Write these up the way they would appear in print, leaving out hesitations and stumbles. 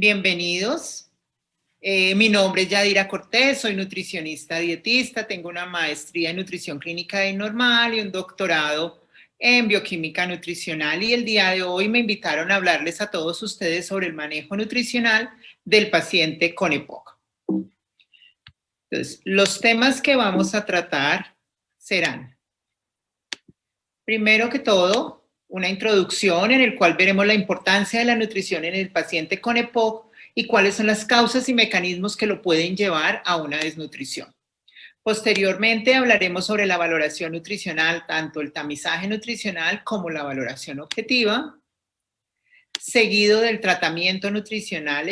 Bienvenidos. Mi nombre es Yadira Cortés, soy nutricionista dietista, tengo una maestría en nutrición clínica y normal y un doctorado en bioquímica nutricional, y el día de hoy me invitaron a hablarles a todos ustedes sobre el manejo nutricional del paciente con EPOC. Entonces, los temas que vamos a tratar serán, primero que todo, una introducción en el cual veremos la importancia de la nutrición en el paciente con EPOC y cuáles son las causas y mecanismos que lo pueden llevar a una desnutrición. Posteriormente hablaremos sobre la valoración nutricional, tanto el tamizaje nutricional como la valoración objetiva, seguido del tratamiento nutricional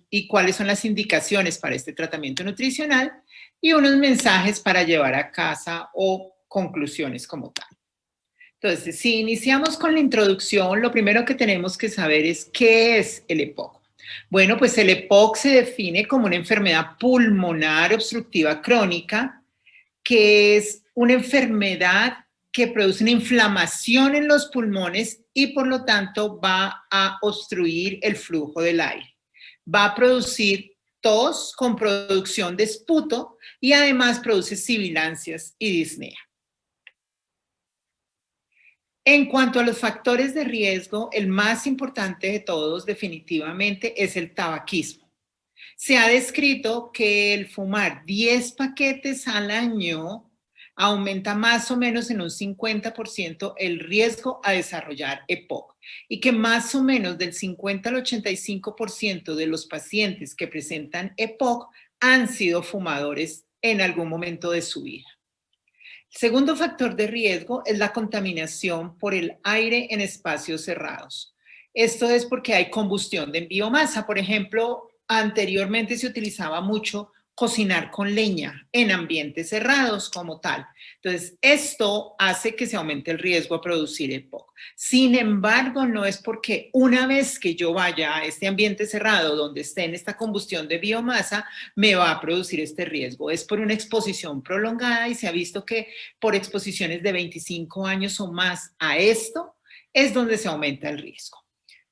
y cuáles son las indicaciones para este tratamiento nutricional y unos mensajes para llevar a casa o conclusiones como tal. Entonces, si iniciamos con la introducción, lo primero que tenemos que saber es ¿qué es el EPOC? Bueno, pues el EPOC se define como una enfermedad pulmonar obstructiva crónica, que es una enfermedad que produce una inflamación en los pulmones y por lo tanto va a obstruir el flujo del aire. Va a producir tos con producción de esputo y además produce sibilancias y disnea. En cuanto a los factores de riesgo, el más importante de todos definitivamente es el tabaquismo. Se ha descrito que el fumar 10 paquetes al año aumenta más o menos en un 50% el riesgo a desarrollar EPOC y que más o menos del 50 al 85% de los pacientes que presentan EPOC han sido fumadores en algún momento de su vida. El segundo factor de riesgo es la contaminación por el aire en espacios cerrados. Esto es porque hay combustión de biomasa. Por ejemplo, anteriormente se utilizaba mucho cocinar con leña en ambientes cerrados como tal. Entonces, esto hace que se aumente el riesgo a producir EPOC. Sin embargo, no es porque una vez que yo vaya a este ambiente cerrado donde esté en esta combustión de biomasa, me va a producir este riesgo. Es por una exposición prolongada y se ha visto que por exposiciones de 25 años o más a esto es donde se aumenta el riesgo.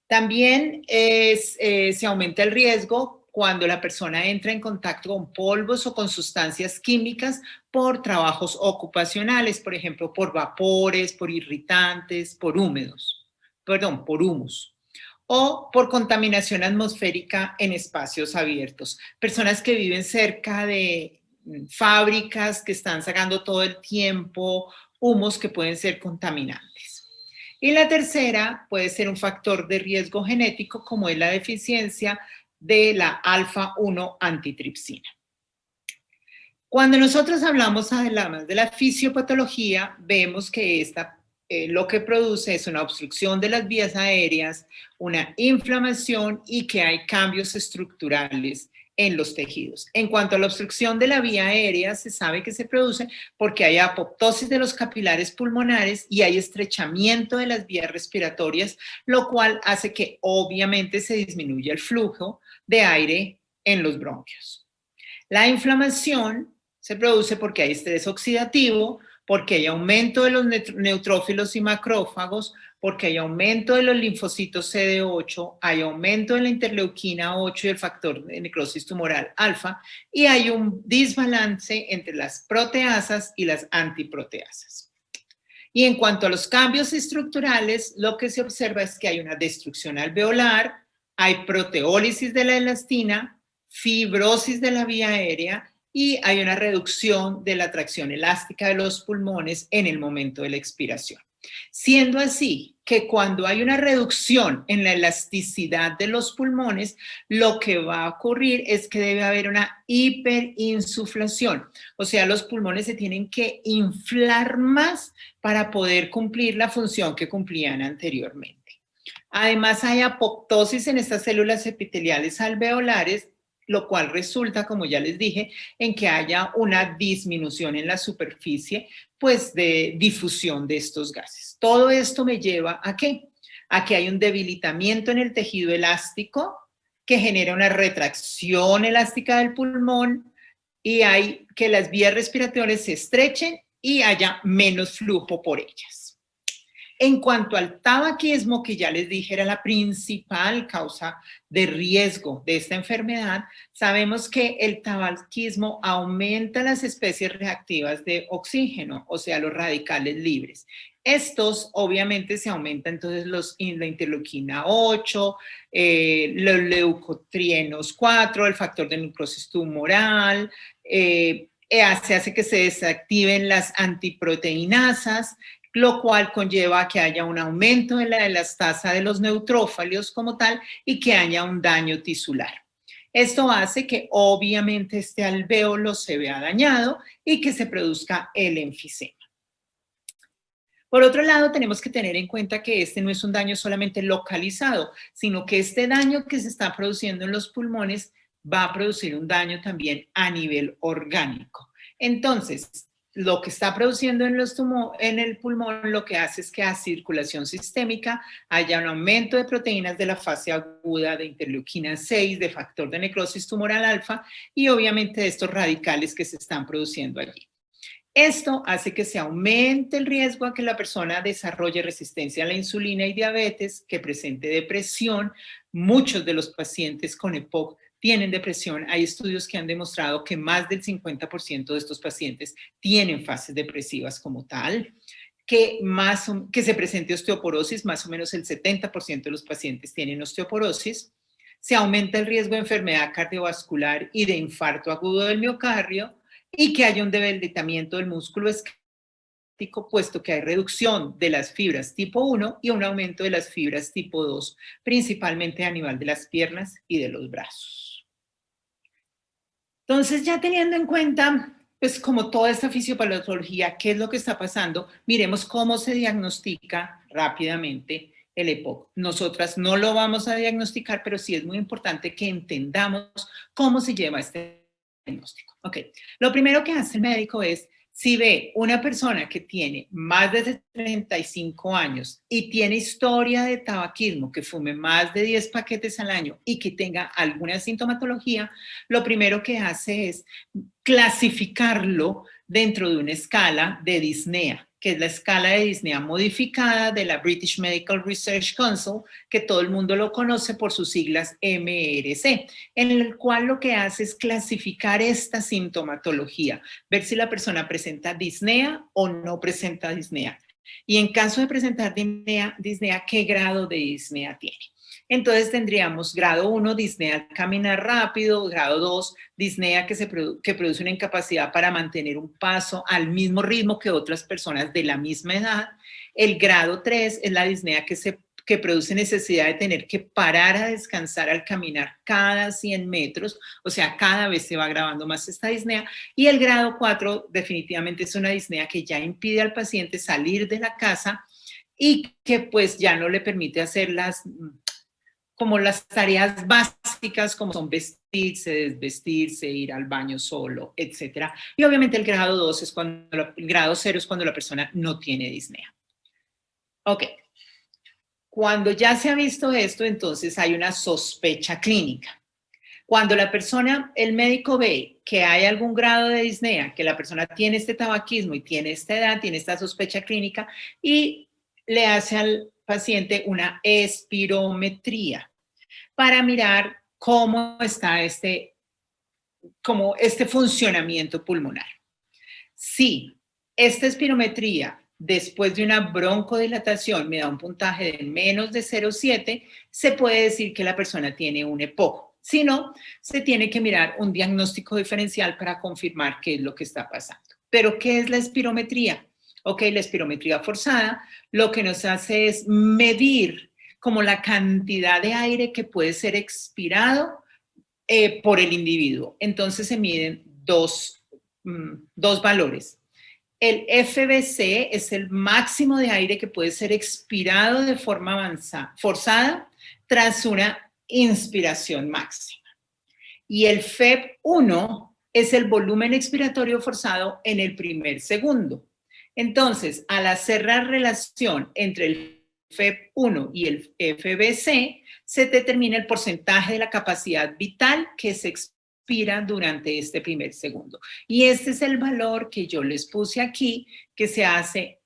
También se aumenta el riesgo cuando la persona entra en contacto con polvos o con sustancias químicas por trabajos ocupacionales, por ejemplo, por vapores, por irritantes, por humos, o por contaminación atmosférica en espacios abiertos. Personas que viven cerca de fábricas que están sacando todo el tiempo humos que pueden ser contaminantes. Y la tercera puede ser un factor de riesgo genético como es la deficiencia de la alfa-1 antitripsina. Cuando nosotros hablamos además de la fisiopatología, vemos que lo que produce es una obstrucción de las vías aéreas, una inflamación y que hay cambios estructurales en los tejidos. En cuanto a la obstrucción de la vía aérea, se sabe que se produce porque hay apoptosis de los capilares pulmonares y hay estrechamiento de las vías respiratorias, lo cual hace que obviamente se disminuya el flujo de aire en los bronquios. La inflamación se produce porque hay estrés oxidativo, porque hay aumento de los neutrófilos y macrófagos, porque hay aumento de los linfocitos CD8, hay aumento de la interleuquina 8 y el factor de necrosis tumoral alfa, y hay un desbalance entre las proteasas y las antiproteasas. Y en cuanto a los cambios estructurales, lo que se observa es que hay una destrucción alveolar, hay proteólisis de la elastina, fibrosis de la vía aérea y hay una reducción de la tracción elástica de los pulmones en el momento de la expiración. Siendo así que cuando hay una reducción en la elasticidad de los pulmones, lo que va a ocurrir es que debe haber una hiperinsuflación. O sea, los pulmones se tienen que inflar más para poder cumplir la función que cumplían anteriormente. Además, hay apoptosis en estas células epiteliales alveolares, lo cual resulta, como ya les dije, en que haya una disminución en la superficie, pues, de difusión de estos gases. Todo esto me lleva ¿a qué? A que hay un debilitamiento en el tejido elástico que genera una retracción elástica del pulmón y hay que las vías respiratorias se estrechen y haya menos flujo por ellas. En cuanto al tabaquismo, que ya les dije era la principal causa de riesgo de esta enfermedad, sabemos que el tabaquismo aumenta las especies reactivas de oxígeno, o sea, los radicales libres. Estos obviamente se aumentan entonces la interleuquina 8, los leucotrienos 4, el factor de necrosis tumoral, se hace que se desactiven las antiproteinasas, lo cual conlleva que haya un aumento de la elastasa de los neutrófalios como tal y que haya un daño tisular. Esto hace que obviamente este alvéolo se vea dañado y que se produzca el enfisema. Por otro lado, tenemos que tener en cuenta que este no es un daño solamente localizado, sino que este daño que se está produciendo en los pulmones va a producir un daño también a nivel orgánico. Entonces, lo que está produciendo en el pulmón lo que hace es que a circulación sistémica haya un aumento de proteínas de la fase aguda de interleuquina 6, de factor de necrosis tumoral alfa y obviamente de estos radicales que se están produciendo allí. Esto hace que se aumente el riesgo a que la persona desarrolle resistencia a la insulina y diabetes, que presente depresión. Muchos de los pacientes con EPOC tienen depresión. Hay estudios que han demostrado que más del 50% de estos pacientes tienen fases depresivas como tal. Que se presente osteoporosis, más o menos el 70% de los pacientes tienen osteoporosis. Se aumenta el riesgo de enfermedad cardiovascular y de infarto agudo del miocardio, y que haya un debilitamiento del músculo esquelético, puesto que hay reducción de las fibras tipo 1 y un aumento de las fibras tipo 2, principalmente a nivel de las piernas y de los brazos. Entonces, ya teniendo en cuenta, pues como toda esta fisiopatología, qué es lo que está pasando, miremos cómo se diagnostica rápidamente el EPOC. Nosotras no lo vamos a diagnosticar, pero sí es muy importante que entendamos cómo se lleva este diagnóstico. Ok, lo primero que hace el médico es, si ve una persona que tiene más de 35 años y tiene historia de tabaquismo, que fume más de 10 paquetes al año y que tenga alguna sintomatología, lo primero que hace es clasificarlo dentro de una escala de disnea, que es la escala de disnea modificada de la British Medical Research Council, que todo el mundo lo conoce por sus siglas MRC, en el cual lo que hace es clasificar esta sintomatología, ver si la persona presenta disnea o no presenta disnea. Y en caso de presentar disnea, ¿qué grado de disnea tiene? Entonces tendríamos grado 1, disnea al caminar rápido, grado 2, disnea que produce una incapacidad para mantener un paso al mismo ritmo que otras personas de la misma edad. El grado 3 es la disnea que produce necesidad de tener que parar a descansar al caminar cada 100 metros, o sea, cada vez se va agravando más esta disnea. Y el grado 4 definitivamente es una disnea que ya impide al paciente salir de la casa y que pues ya no le permite hacer como las tareas básicas, como son vestirse, desvestirse, ir al baño solo, etc. Y obviamente el grado 2 es el grado 0 es cuando la persona no tiene disnea. Ok. Cuando ya se ha visto esto, entonces hay una sospecha clínica. Cuando el médico ve que hay algún grado de disnea, que la persona tiene este tabaquismo y tiene esta edad, tiene esta sospecha clínica y le hace al paciente una espirometría para mirar cómo está este funcionamiento pulmonar. Si esta espirometría, después de una broncodilatación, me da un puntaje de menos de 0,7, se puede decir que la persona tiene un EPOC. Si no, se tiene que mirar un diagnóstico diferencial para confirmar qué es lo que está pasando. ¿Pero qué es la espirometría? Ok, la espirometría forzada lo que nos hace es medir como la cantidad de aire que puede ser expirado por el individuo. Entonces se miden dos valores. El FBC es el máximo de aire que puede ser expirado de forma forzada tras una inspiración máxima. Y el FEP1 es el volumen expiratorio forzado en el primer segundo. Entonces, al hacer la relación entre el FEP1 y el FBC, se determina el porcentaje de la capacidad vital que se expira durante este primer segundo. Y este es el valor que yo les puse aquí, que se hace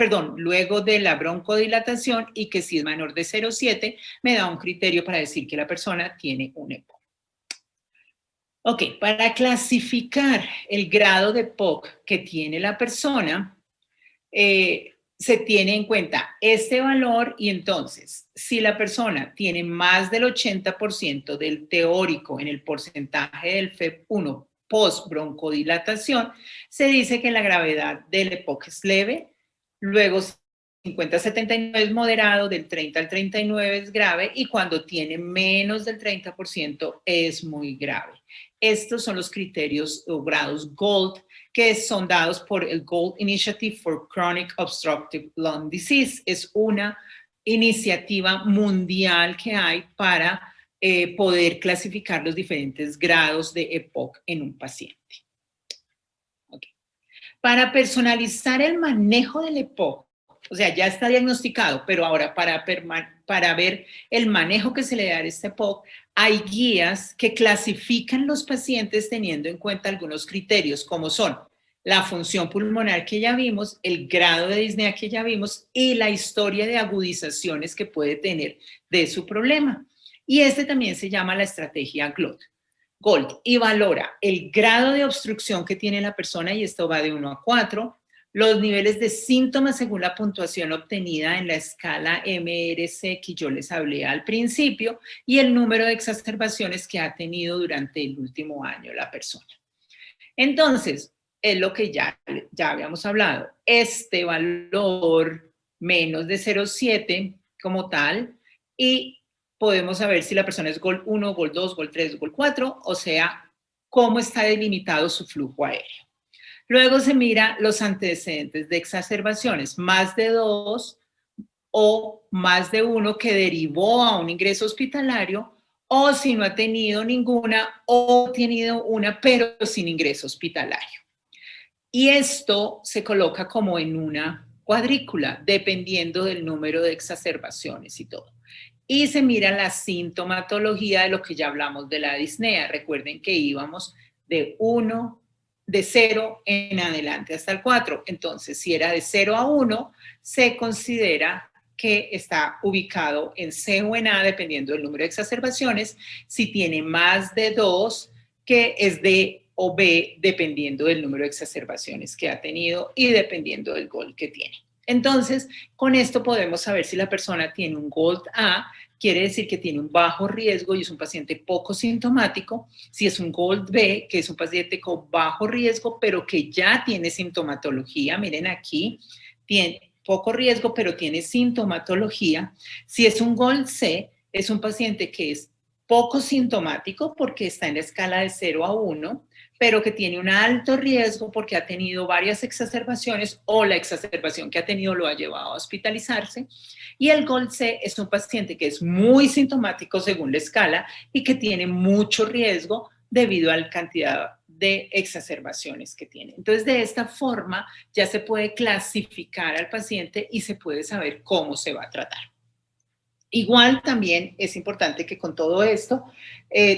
perdón, luego de la broncodilatación y que si es menor de 0,7 me da un criterio para decir que la persona tiene un EPOC. Ok, para clasificar el grado de EPOC que tiene la persona, se tiene en cuenta este valor y entonces, si la persona tiene más del 80% del teórico en el porcentaje del FEV1 post-broncodilatación, se dice que la gravedad del EPOC es leve, luego 50-79 es moderado, del 30 al 39 es grave y cuando tiene menos del 30% es muy grave. Estos son los criterios o grados GOLD que son dados por el Gold Initiative for Chronic Obstructive Lung Disease. Es una iniciativa mundial que hay para poder clasificar los diferentes grados de EPOC en un paciente. Okay. Para personalizar el manejo del EPOC, o sea, ya está diagnosticado, pero ahora para ver el manejo que se le da a este EPOC, hay guías que clasifican los pacientes teniendo en cuenta algunos criterios, como son la función pulmonar que ya vimos, el grado de disnea que ya vimos y la historia de agudizaciones que puede tener de su problema. Y este también se llama la estrategia GOLD y valora el grado de obstrucción que tiene la persona, y esto va de 1 a 4, los niveles de síntomas según la puntuación obtenida en la escala MRC que yo les hablé al principio y el número de exacerbaciones que ha tenido durante el último año la persona. Entonces, es lo que ya habíamos hablado. Este valor menos de 0,7 como tal y podemos saber si la persona es GOLD 1, GOLD 2, GOLD 3, GOLD 4, o sea, cómo está delimitado su flujo aéreo. Luego se mira los antecedentes de exacerbaciones, más de 2 o más de 1 que derivó a un ingreso hospitalario, o si no ha tenido ninguna o ha tenido una pero sin ingreso hospitalario. Y esto se coloca como en una cuadrícula, dependiendo del número de exacerbaciones y todo. Y se mira la sintomatología de lo que ya hablamos de la disnea. Recuerden que íbamos de 0 en adelante hasta el 4. Entonces, si era de 0 a 1, se considera que está ubicado en C o en A, dependiendo del número de exacerbaciones. Si tiene más de 2, que es D o B, dependiendo del número de exacerbaciones que ha tenido y dependiendo del GOLD que tiene. Entonces, con esto podemos saber si la persona tiene un GOLD A, quiere decir que tiene un bajo riesgo y es un paciente poco sintomático. Si es un GOLD B, que es un paciente con bajo riesgo, pero que ya tiene sintomatología, miren aquí, tiene poco riesgo, pero tiene sintomatología. Si es un GOLD C, es un paciente que es poco sintomático porque está en la escala de 0 a 1, pero que tiene un alto riesgo porque ha tenido varias exacerbaciones o la exacerbación que ha tenido lo ha llevado a hospitalizarse. Y el GOLD C es un paciente que es muy sintomático según la escala y que tiene mucho riesgo debido a la cantidad de exacerbaciones que tiene. Entonces, de esta forma ya se puede clasificar al paciente y se puede saber cómo se va a tratar. Igual también es importante que con todo esto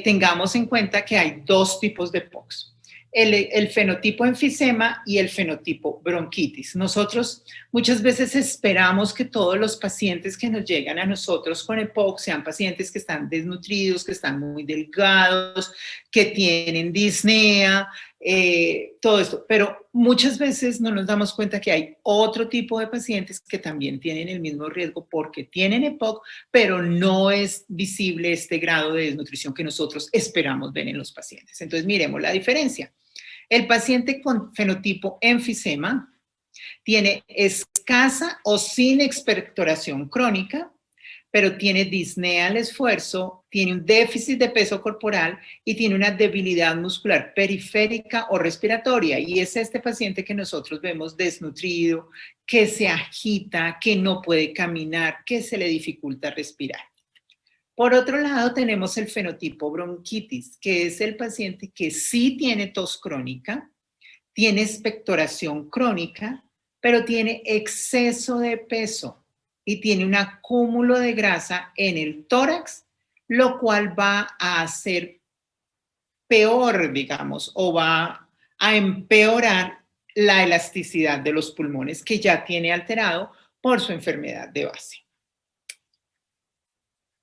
tengamos en cuenta que hay dos tipos de POCs. El fenotipo enfisema y el fenotipo bronquitis. Nosotros muchas veces esperamos que todos los pacientes que nos llegan a nosotros con EPOC sean pacientes que están desnutridos, que están muy delgados, que tienen disnea, todo esto. Pero muchas veces no nos damos cuenta que hay otro tipo de pacientes que también tienen el mismo riesgo porque tienen EPOC, pero no es visible este grado de desnutrición que nosotros esperamos ver en los pacientes. Entonces, miremos la diferencia. El paciente con fenotipo enfisema tiene escasa o sin expectoración crónica, pero tiene disnea al esfuerzo, tiene un déficit de peso corporal y tiene una debilidad muscular periférica o respiratoria. Y es este paciente que nosotros vemos desnutrido, que se agita, que no puede caminar, que se le dificulta respirar. Por otro lado, tenemos el fenotipo bronquitis, que es el paciente que sí tiene tos crónica, tiene expectoración crónica, pero tiene exceso de peso y tiene un acúmulo de grasa en el tórax, lo cual va a hacer peor, digamos, o va a empeorar la elasticidad de los pulmones que ya tiene alterado por su enfermedad de base.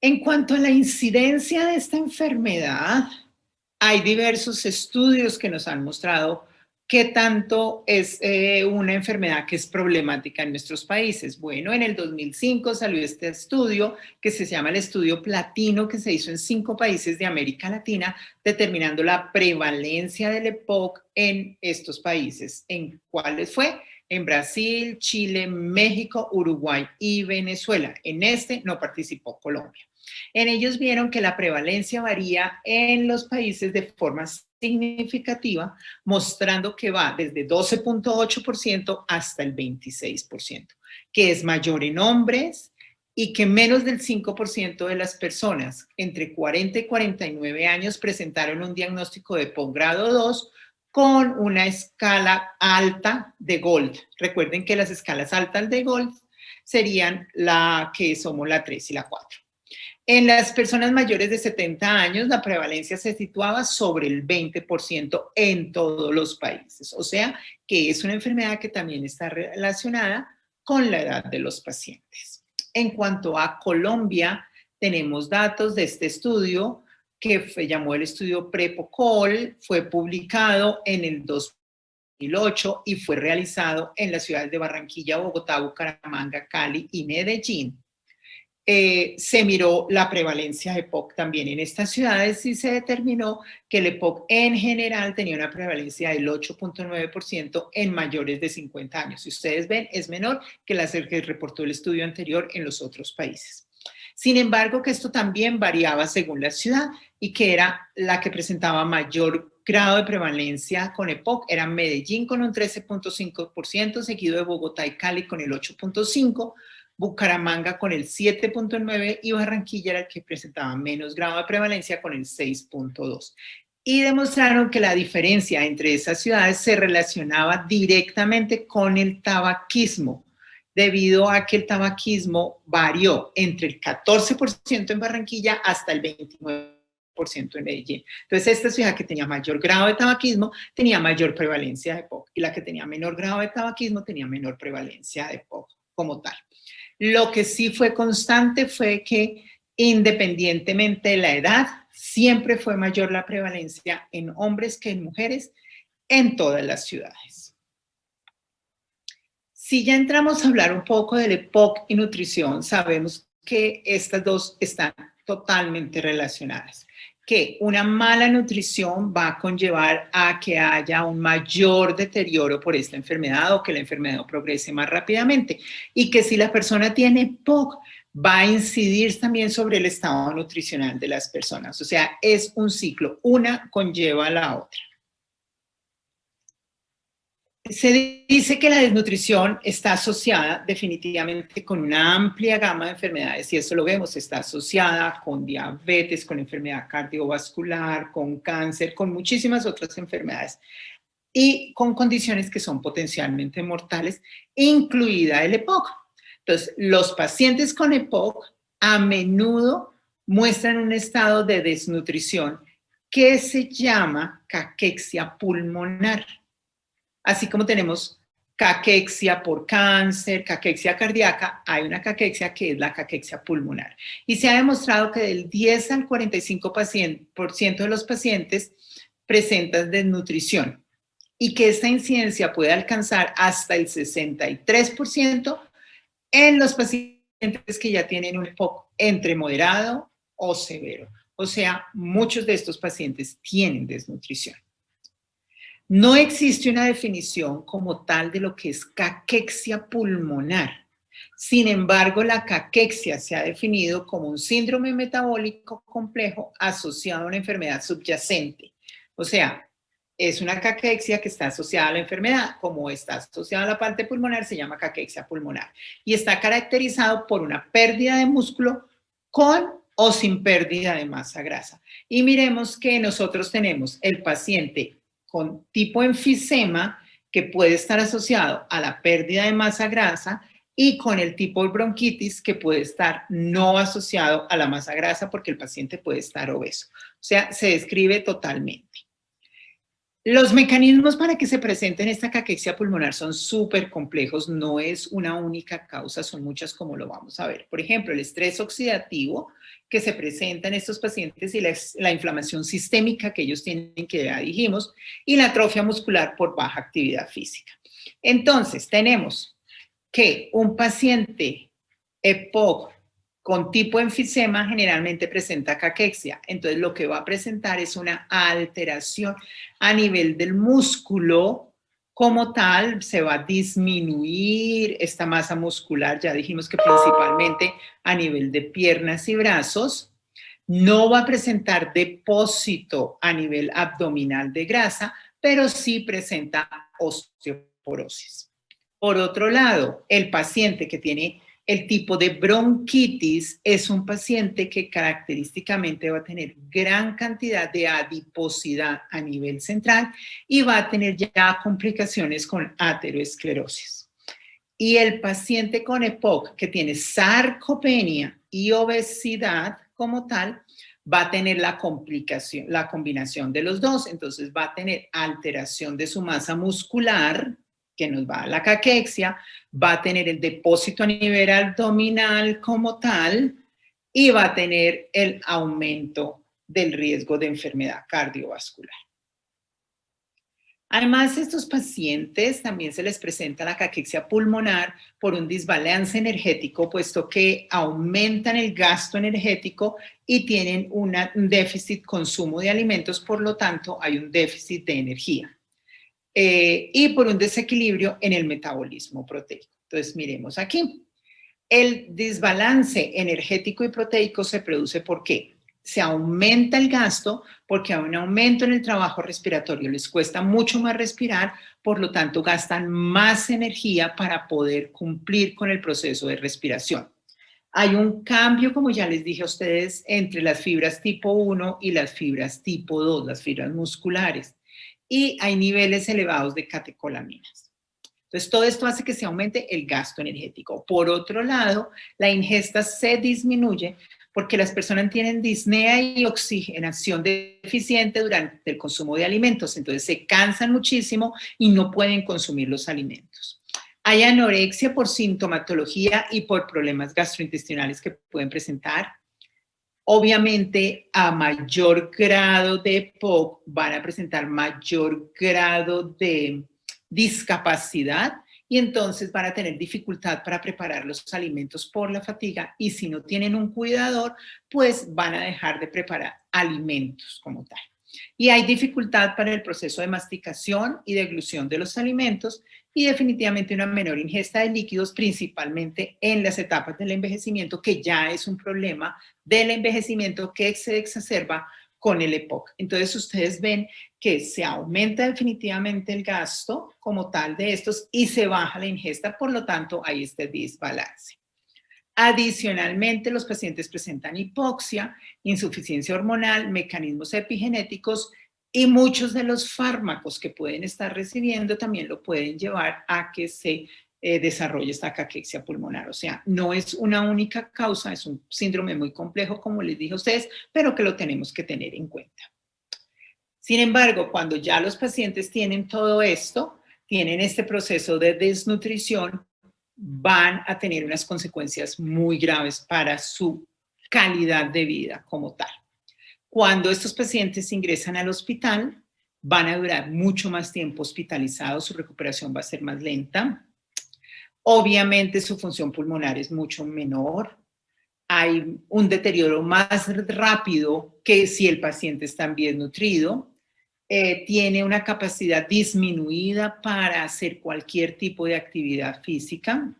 En cuanto a la incidencia de esta enfermedad, hay diversos estudios que nos han mostrado qué tanto es una enfermedad que es problemática en nuestros países. Bueno, en el 2005 salió este estudio que se llama el estudio Platino, que se hizo en 5 países de América Latina, determinando la prevalencia del EPOC en estos países. ¿En cuáles fue? En Brasil, Chile, México, Uruguay y Venezuela. En este no participó Colombia. En ellos vieron que la prevalencia varía en los países de forma significativa, mostrando que va desde 12.8% hasta el 26%, que es mayor en hombres y que menos del 5% de las personas entre 40 y 49 años presentaron un diagnóstico de posgrado 2 con una escala alta de Gold. Recuerden que las escalas altas de Gold serían la que somos la 3 y la 4. En las personas mayores de 70 años, la prevalencia se situaba sobre el 20% en todos los países. O sea, que es una enfermedad que también está relacionada con la edad de los pacientes. En cuanto a Colombia, tenemos datos de este estudio que se llamó el estudio PREPOCOL, fue publicado en el 2008 y fue realizado en las ciudades de Barranquilla, Bogotá, Bucaramanga, Cali y Medellín. Se miró la prevalencia de EPOC también en estas ciudades y se determinó que el EPOC en general tenía una prevalencia del 8.9% en mayores de 50 años. Si ustedes ven, es menor que la que reportó el estudio anterior en los otros países. Sin embargo, que esto también variaba según la ciudad y que era la que presentaba mayor grado de prevalencia con EPOC era Medellín con un 13.5%, seguido de Bogotá y Cali con el 8.5%, Bucaramanga con el 7.9% y Barranquilla era el que presentaba menos grado de prevalencia con el 6.2%. Y demostraron que la diferencia entre esas ciudades se relacionaba directamente con el tabaquismo, debido a que el tabaquismo varió entre el 14% en Barranquilla hasta el 29% en Medellín. Entonces, esta ciudad que tenía mayor grado de tabaquismo tenía mayor prevalencia de EPOC y la que tenía menor grado de tabaquismo tenía menor prevalencia de EPOC como tal. Lo que sí fue constante fue que independientemente de la edad, siempre fue mayor la prevalencia en hombres que en mujeres en todas las ciudades. Si ya entramos a hablar un poco del EPOC y nutrición, sabemos que estas dos están totalmente relacionadas. Que una mala nutrición va a conllevar a que haya un mayor deterioro por esta enfermedad o que la enfermedad progrese más rápidamente. Y que si la persona tiene EPOC, va a incidir también sobre el estado nutricional de las personas. O sea, es un ciclo, una conlleva a la otra. Se dice que la desnutrición está asociada definitivamente con una amplia gama de enfermedades y eso lo vemos, está asociada con diabetes, con enfermedad cardiovascular, con cáncer, con muchísimas otras enfermedades y con condiciones que son potencialmente mortales, incluida el EPOC. Entonces, los pacientes con EPOC a menudo muestran un estado de desnutrición que se llama caquexia pulmonar. Así como tenemos caquexia por cáncer, caquexia cardíaca, hay una caquexia que es la caquexia pulmonar. Y se ha demostrado que del 10 al 45% de los pacientes presentan desnutrición y que esta incidencia puede alcanzar hasta el 63% en los pacientes que ya tienen un EPOC entre moderado o severo. O sea, muchos de estos pacientes tienen desnutrición. No existe una definición como tal de lo que es caquexia pulmonar. Sin embargo, la caquexia se ha definido como un síndrome metabólico complejo asociado a una enfermedad subyacente. O sea, es una caquexia que está asociada a la enfermedad. Como está asociada a la parte pulmonar, se llama caquexia pulmonar. Y está caracterizado por una pérdida de músculo con o sin pérdida de masa grasa. Y miremos que nosotros tenemos el paciente con tipo enfisema que puede estar asociado a la pérdida de masa grasa y con el tipo de bronquitis que puede estar no asociado a la masa grasa porque el paciente puede estar obeso. O sea, se describe totalmente. Los mecanismos para que se presenten esta caquexia pulmonar son súper complejos, no es una única causa, son muchas como lo vamos a ver. Por ejemplo, el estrés oxidativo que se presenta en estos pacientes y la inflamación sistémica que ellos tienen, que ya dijimos, y la atrofia muscular por baja actividad física. Entonces, tenemos que un paciente EPOC con tipo enfisema generalmente presenta caquexia. Entonces, lo que va a presentar es una alteración a nivel del músculo como tal, se va a disminuir esta masa muscular, ya dijimos que principalmente a nivel de piernas y brazos. No va a presentar depósito a nivel abdominal de grasa, pero sí presenta osteoporosis. Por otro lado, el paciente que tiene el tipo de bronquitis es un paciente que característicamente va a tener gran cantidad de adiposidad a nivel central y va a tener ya complicaciones con ateroesclerosis. Y el paciente con EPOC que tiene sarcopenia y obesidad como tal, va a tener la complicación, la combinación de los dos. Entonces va a tener alteración de su masa muscular, que nos va a la caquexia, va a tener el depósito a nivel abdominal como tal y va a tener el aumento del riesgo de enfermedad cardiovascular. Además, a estos pacientes también se les presenta la caquexia pulmonar por un desbalance energético, puesto que aumentan el gasto energético y tienen un déficit consumo de alimentos, por lo tanto hay un déficit de energía. Y por un desequilibrio en el metabolismo proteico. Entonces, miremos aquí. El desbalance energético y proteico se produce ¿por qué? Se aumenta el gasto porque hay un aumento en el trabajo respiratorio, les cuesta mucho más respirar, por lo tanto gastan más energía para poder cumplir con el proceso de respiración. Hay un cambio, como ya les dije a ustedes, entre las fibras tipo 1 y las fibras tipo 2, las fibras musculares. Y hay niveles elevados de catecolaminas. Entonces, todo esto hace que se aumente el gasto energético. Por otro lado, la ingesta se disminuye porque las personas tienen disnea y oxigenación deficiente durante el consumo de alimentos. Entonces, se cansan muchísimo y no pueden consumir los alimentos. Hay anorexia por sintomatología y por problemas gastrointestinales que pueden presentar. Obviamente, a mayor grado de EPOC van a presentar mayor grado de discapacidad y entonces van a tener dificultad para preparar los alimentos por la fatiga y si no tienen un cuidador, pues van a dejar de preparar alimentos como tal. Y hay dificultad para el proceso de masticación y deglución de los alimentos y definitivamente una menor ingesta de líquidos, principalmente en las etapas del envejecimiento, que ya es un problema del envejecimiento que se exacerba con el EPOC. Entonces ustedes ven que se aumenta definitivamente el gasto como tal de estos y se baja la ingesta, por lo tanto hay este desbalance. Adicionalmente, los pacientes presentan hipoxia, insuficiencia hormonal, mecanismos epigenéticos y muchos de los fármacos que pueden estar recibiendo también lo pueden llevar a que se desarrolle esta caquexia pulmonar. O sea, no es una única causa, es un síndrome muy complejo, como les dije a ustedes, pero que lo tenemos que tener en cuenta. Sin embargo, cuando ya los pacientes tienen todo esto, tienen este proceso de desnutrición, van a tener unas consecuencias muy graves para su calidad de vida como tal. Cuando estos pacientes ingresan al hospital, van a durar mucho más tiempo hospitalizados, su recuperación va a ser más lenta. Obviamente su función pulmonar es mucho menor. Hay un deterioro más rápido que si el paciente está bien nutrido. Tiene una capacidad disminuida para hacer cualquier tipo de actividad física.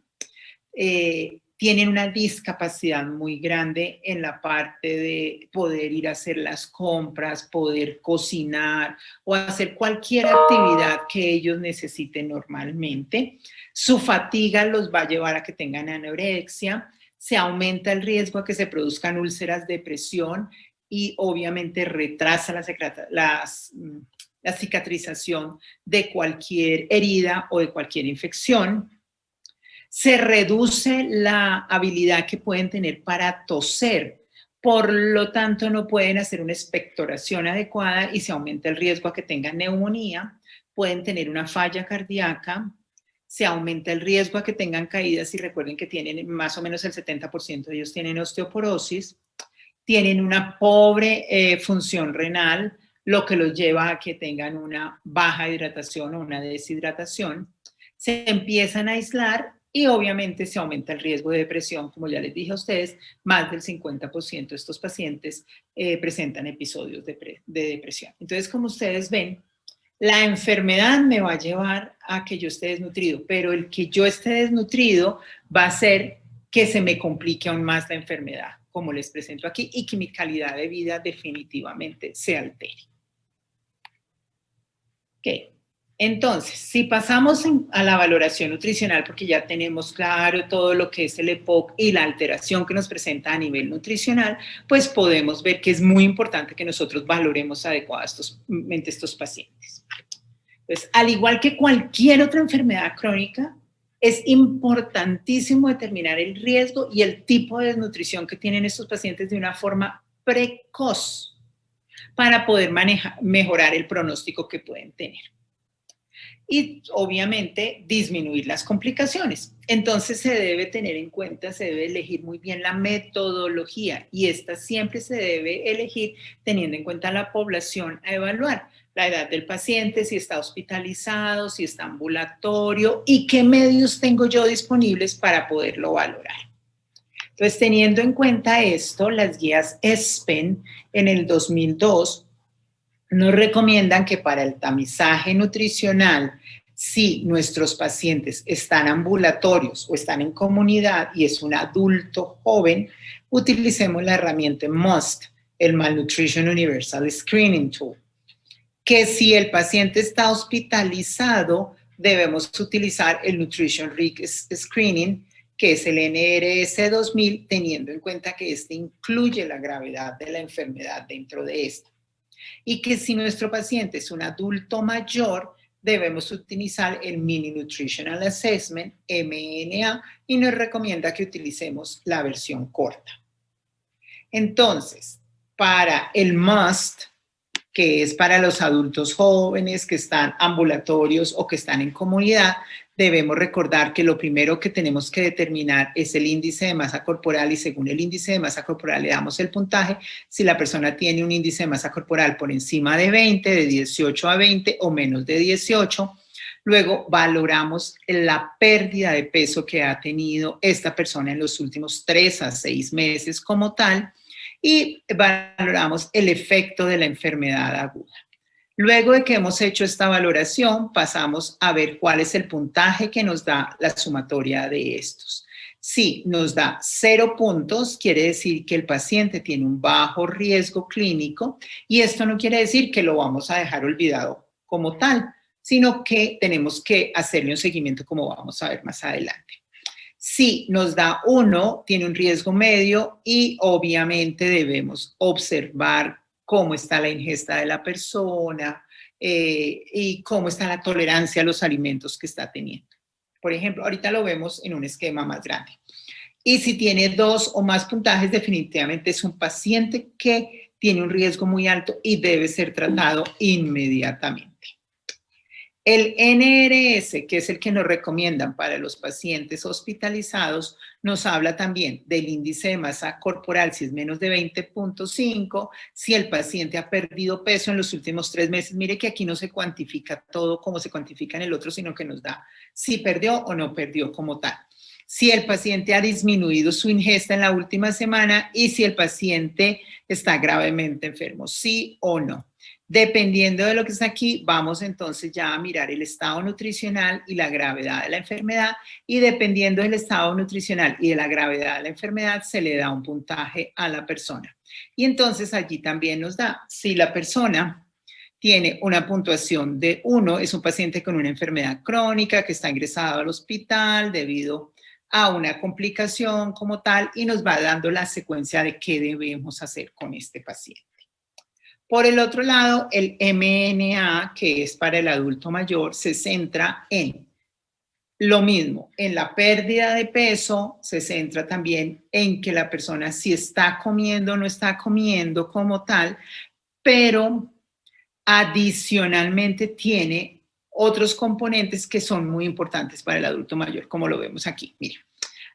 Tienen una discapacidad muy grande en la parte de poder ir a hacer las compras, poder cocinar o hacer cualquier actividad que ellos necesiten normalmente. Su fatiga los va a llevar a que tengan anorexia, se aumenta el riesgo a que se produzcan úlceras de presión y obviamente retrasa la cicatrización de cualquier herida o de cualquier infección. Se reduce la habilidad que pueden tener para toser, Por lo tanto, no pueden hacer una expectoración adecuada y se aumenta el riesgo a que tengan neumonía, pueden tener una falla cardíaca, se aumenta el riesgo a que tengan caídas y recuerden que tienen más o menos el 70% de ellos tienen osteoporosis, tienen una pobre función renal, lo que los lleva a que tengan una baja hidratación o una deshidratación, se empiezan a aislar y obviamente se aumenta el riesgo de depresión, como ya les dije a ustedes, más del 50% de estos pacientes presentan episodios de depresión. Entonces, como ustedes ven, la enfermedad me va a llevar a que yo esté desnutrido, pero el que yo esté desnutrido va a hacer que se me complique aún más la enfermedad, como les presento aquí, y que mi calidad de vida definitivamente se altere. Ok. Entonces, si pasamos a la valoración nutricional, porque ya tenemos claro todo lo que es el EPOC y la alteración que nos presenta a nivel nutricional, pues podemos ver que es muy importante que nosotros valoremos adecuadamente estos pacientes. Pues, al igual que cualquier otra enfermedad crónica, es importantísimo determinar el riesgo y el tipo de desnutrición que tienen estos pacientes de una forma precoz para poder mejorar el pronóstico que pueden tener. Y obviamente disminuir las complicaciones. Entonces se debe tener en cuenta, se debe elegir muy bien la metodología y esta siempre se debe elegir teniendo en cuenta la población a evaluar, la edad del paciente, si está hospitalizado, si está ambulatorio y qué medios tengo yo disponibles para poderlo valorar. Entonces, teniendo en cuenta esto, las guías ESPEN en el 2002 nos recomiendan que para el tamizaje nutricional, si nuestros pacientes están ambulatorios o están en comunidad y es un adulto joven, utilicemos la herramienta MUST, el Malnutrition Universal Screening Tool. Que si el paciente está hospitalizado, debemos utilizar el Nutrition Risk Screening, que es el NRS 2000, teniendo en cuenta que este incluye la gravedad de la enfermedad dentro de esta. Y que si nuestro paciente es un adulto mayor, debemos utilizar el Mini Nutritional Assessment, MNA, y nos recomienda que utilicemos la versión corta. Entonces, para el MUST, que es para los adultos jóvenes que están ambulatorios o que están en comunidad, debemos recordar que lo primero que tenemos que determinar es el índice de masa corporal y según el índice de masa corporal le damos el puntaje. Si la persona tiene un índice de masa corporal por encima de 20, de 18 a 20 o menos de 18, luego valoramos la pérdida de peso que ha tenido esta persona en los últimos 3 a 6 meses como tal y valoramos el efecto de la enfermedad aguda. Luego de que hemos hecho esta valoración, pasamos a ver cuál es el puntaje que nos da la sumatoria de estos. Si nos da 0 puntos, quiere decir que el paciente tiene un bajo riesgo clínico y esto no quiere decir que lo vamos a dejar olvidado como tal, sino que tenemos que hacerle un seguimiento como vamos a ver más adelante. Si nos da 1, tiene un riesgo medio y obviamente debemos observar cómo está la ingesta de la persona y cómo está la tolerancia a los alimentos que está teniendo. Por ejemplo, ahorita lo vemos en un esquema más grande. Y si tiene 2 o más puntajes, definitivamente es un paciente que tiene un riesgo muy alto y debe ser tratado inmediatamente. El NRS, que es el que nos recomiendan para los pacientes hospitalizados, nos habla también del índice de masa corporal, si es menos de 20.5, si el paciente ha perdido peso en los últimos 3 meses. Mire que aquí no se cuantifica todo como se cuantifica en el otro, sino que nos da si perdió o no perdió como tal. Si el paciente ha disminuido su ingesta en la última semana y si el paciente está gravemente enfermo, sí o no. Dependiendo de lo que está aquí, vamos entonces ya a mirar el estado nutricional y la gravedad de la enfermedad y dependiendo del estado nutricional y de la gravedad de la enfermedad se le da un puntaje a la persona. Y entonces allí también nos da, si la persona tiene una puntuación de 1, es un paciente con una enfermedad crónica que está ingresado al hospital debido a una complicación como tal y nos va dando la secuencia de qué debemos hacer con este paciente. Por el otro lado, el MNA, que es para el adulto mayor, se centra en Lo mismo, en la pérdida de peso se centra también en que la persona si está comiendo o no está comiendo como tal, pero adicionalmente tiene otros componentes que son muy importantes para el adulto mayor, como lo vemos aquí. Mira,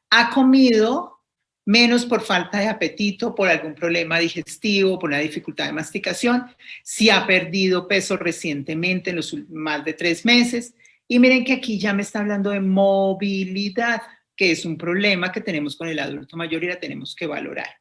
ha comido menos por falta de apetito, por algún problema digestivo, por una dificultad de masticación, si ha perdido peso recientemente en los más de 3 meses. Y miren que aquí ya me está hablando de movilidad, que es un problema que tenemos con el adulto mayor y la tenemos que valorar.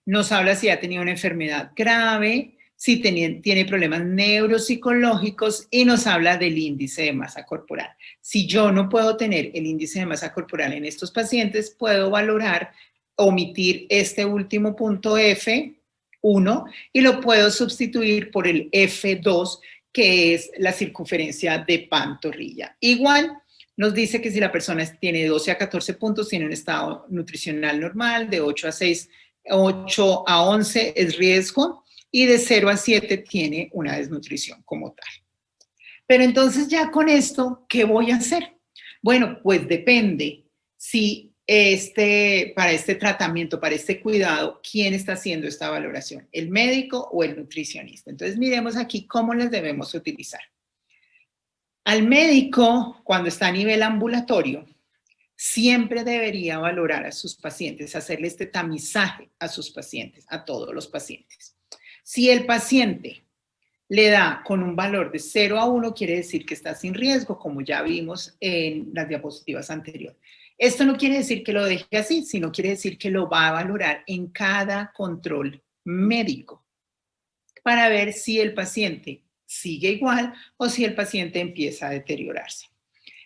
Nos habla si ha tenido una enfermedad grave, si tiene problemas neuropsicológicos y nos habla del índice de masa corporal. Si yo no puedo tener el índice de masa corporal en estos pacientes, puedo valorar, omitir este último punto F1 y lo puedo sustituir por el F2, que es la circunferencia de pantorrilla. Igual, nos dice que si la persona tiene 12 a 14 puntos, tiene un estado nutricional normal, de 8 a 6, 8 a 11 es riesgo y de 0 a 7 tiene una desnutrición como tal. Pero entonces ya con esto, ¿qué voy a hacer? Bueno, pues depende si para este tratamiento, para este cuidado, ¿quién está haciendo esta valoración? ¿El médico o el nutricionista? Entonces miremos aquí cómo les debemos utilizar. Al médico, cuando está a nivel ambulatorio, siempre debería valorar a sus pacientes, hacerle este tamizaje a sus pacientes, a todos los pacientes. Si el paciente le da con un valor de 0 a 1, quiere decir que está sin riesgo, como ya vimos en las diapositivas anteriores. Esto no quiere decir que lo deje así, sino quiere decir que lo va a valorar en cada control médico para ver si el paciente sigue igual o si el paciente empieza a deteriorarse.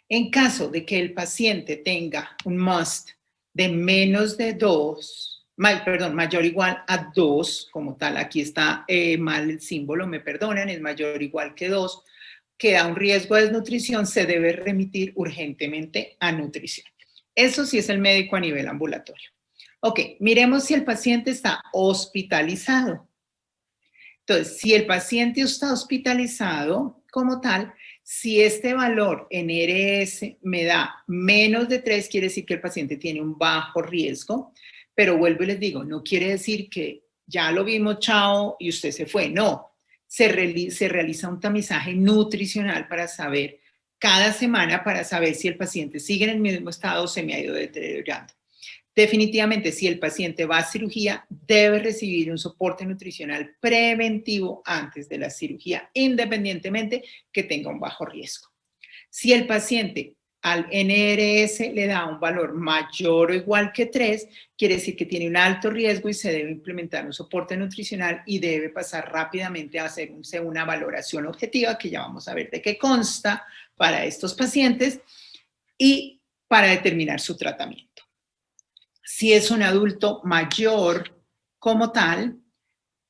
En caso de que el paciente tenga un MUST de menos de 2, mayor o igual a 2, como tal, aquí está mal el símbolo, me perdonan, es mayor o igual que 2, que da un riesgo de desnutrición, se debe remitir urgentemente a nutrición. Eso sí es el médico a nivel ambulatorio. Ok, miremos si el paciente está hospitalizado. Entonces, si el paciente está hospitalizado como tal, si este valor en RS me da menos de 3, quiere decir que el paciente tiene un bajo riesgo, pero vuelvo y les digo, no quiere decir que ya lo vimos, chao, y usted se fue. No, se realiza un tamizaje nutricional para saber, cada semana, para saber si el paciente sigue en el mismo estado o se me ha ido deteriorando. Definitivamente, si el paciente va a cirugía, debe recibir un soporte nutricional preventivo antes de la cirugía, independientemente que tenga un bajo riesgo. Si el paciente al NRS le da un valor mayor o igual que 3, quiere decir que tiene un alto riesgo y se debe implementar un soporte nutricional y debe pasar rápidamente a hacerse una valoración objetiva, que ya vamos a ver de qué consta para estos pacientes y para determinar su tratamiento. Si es un adulto mayor como tal,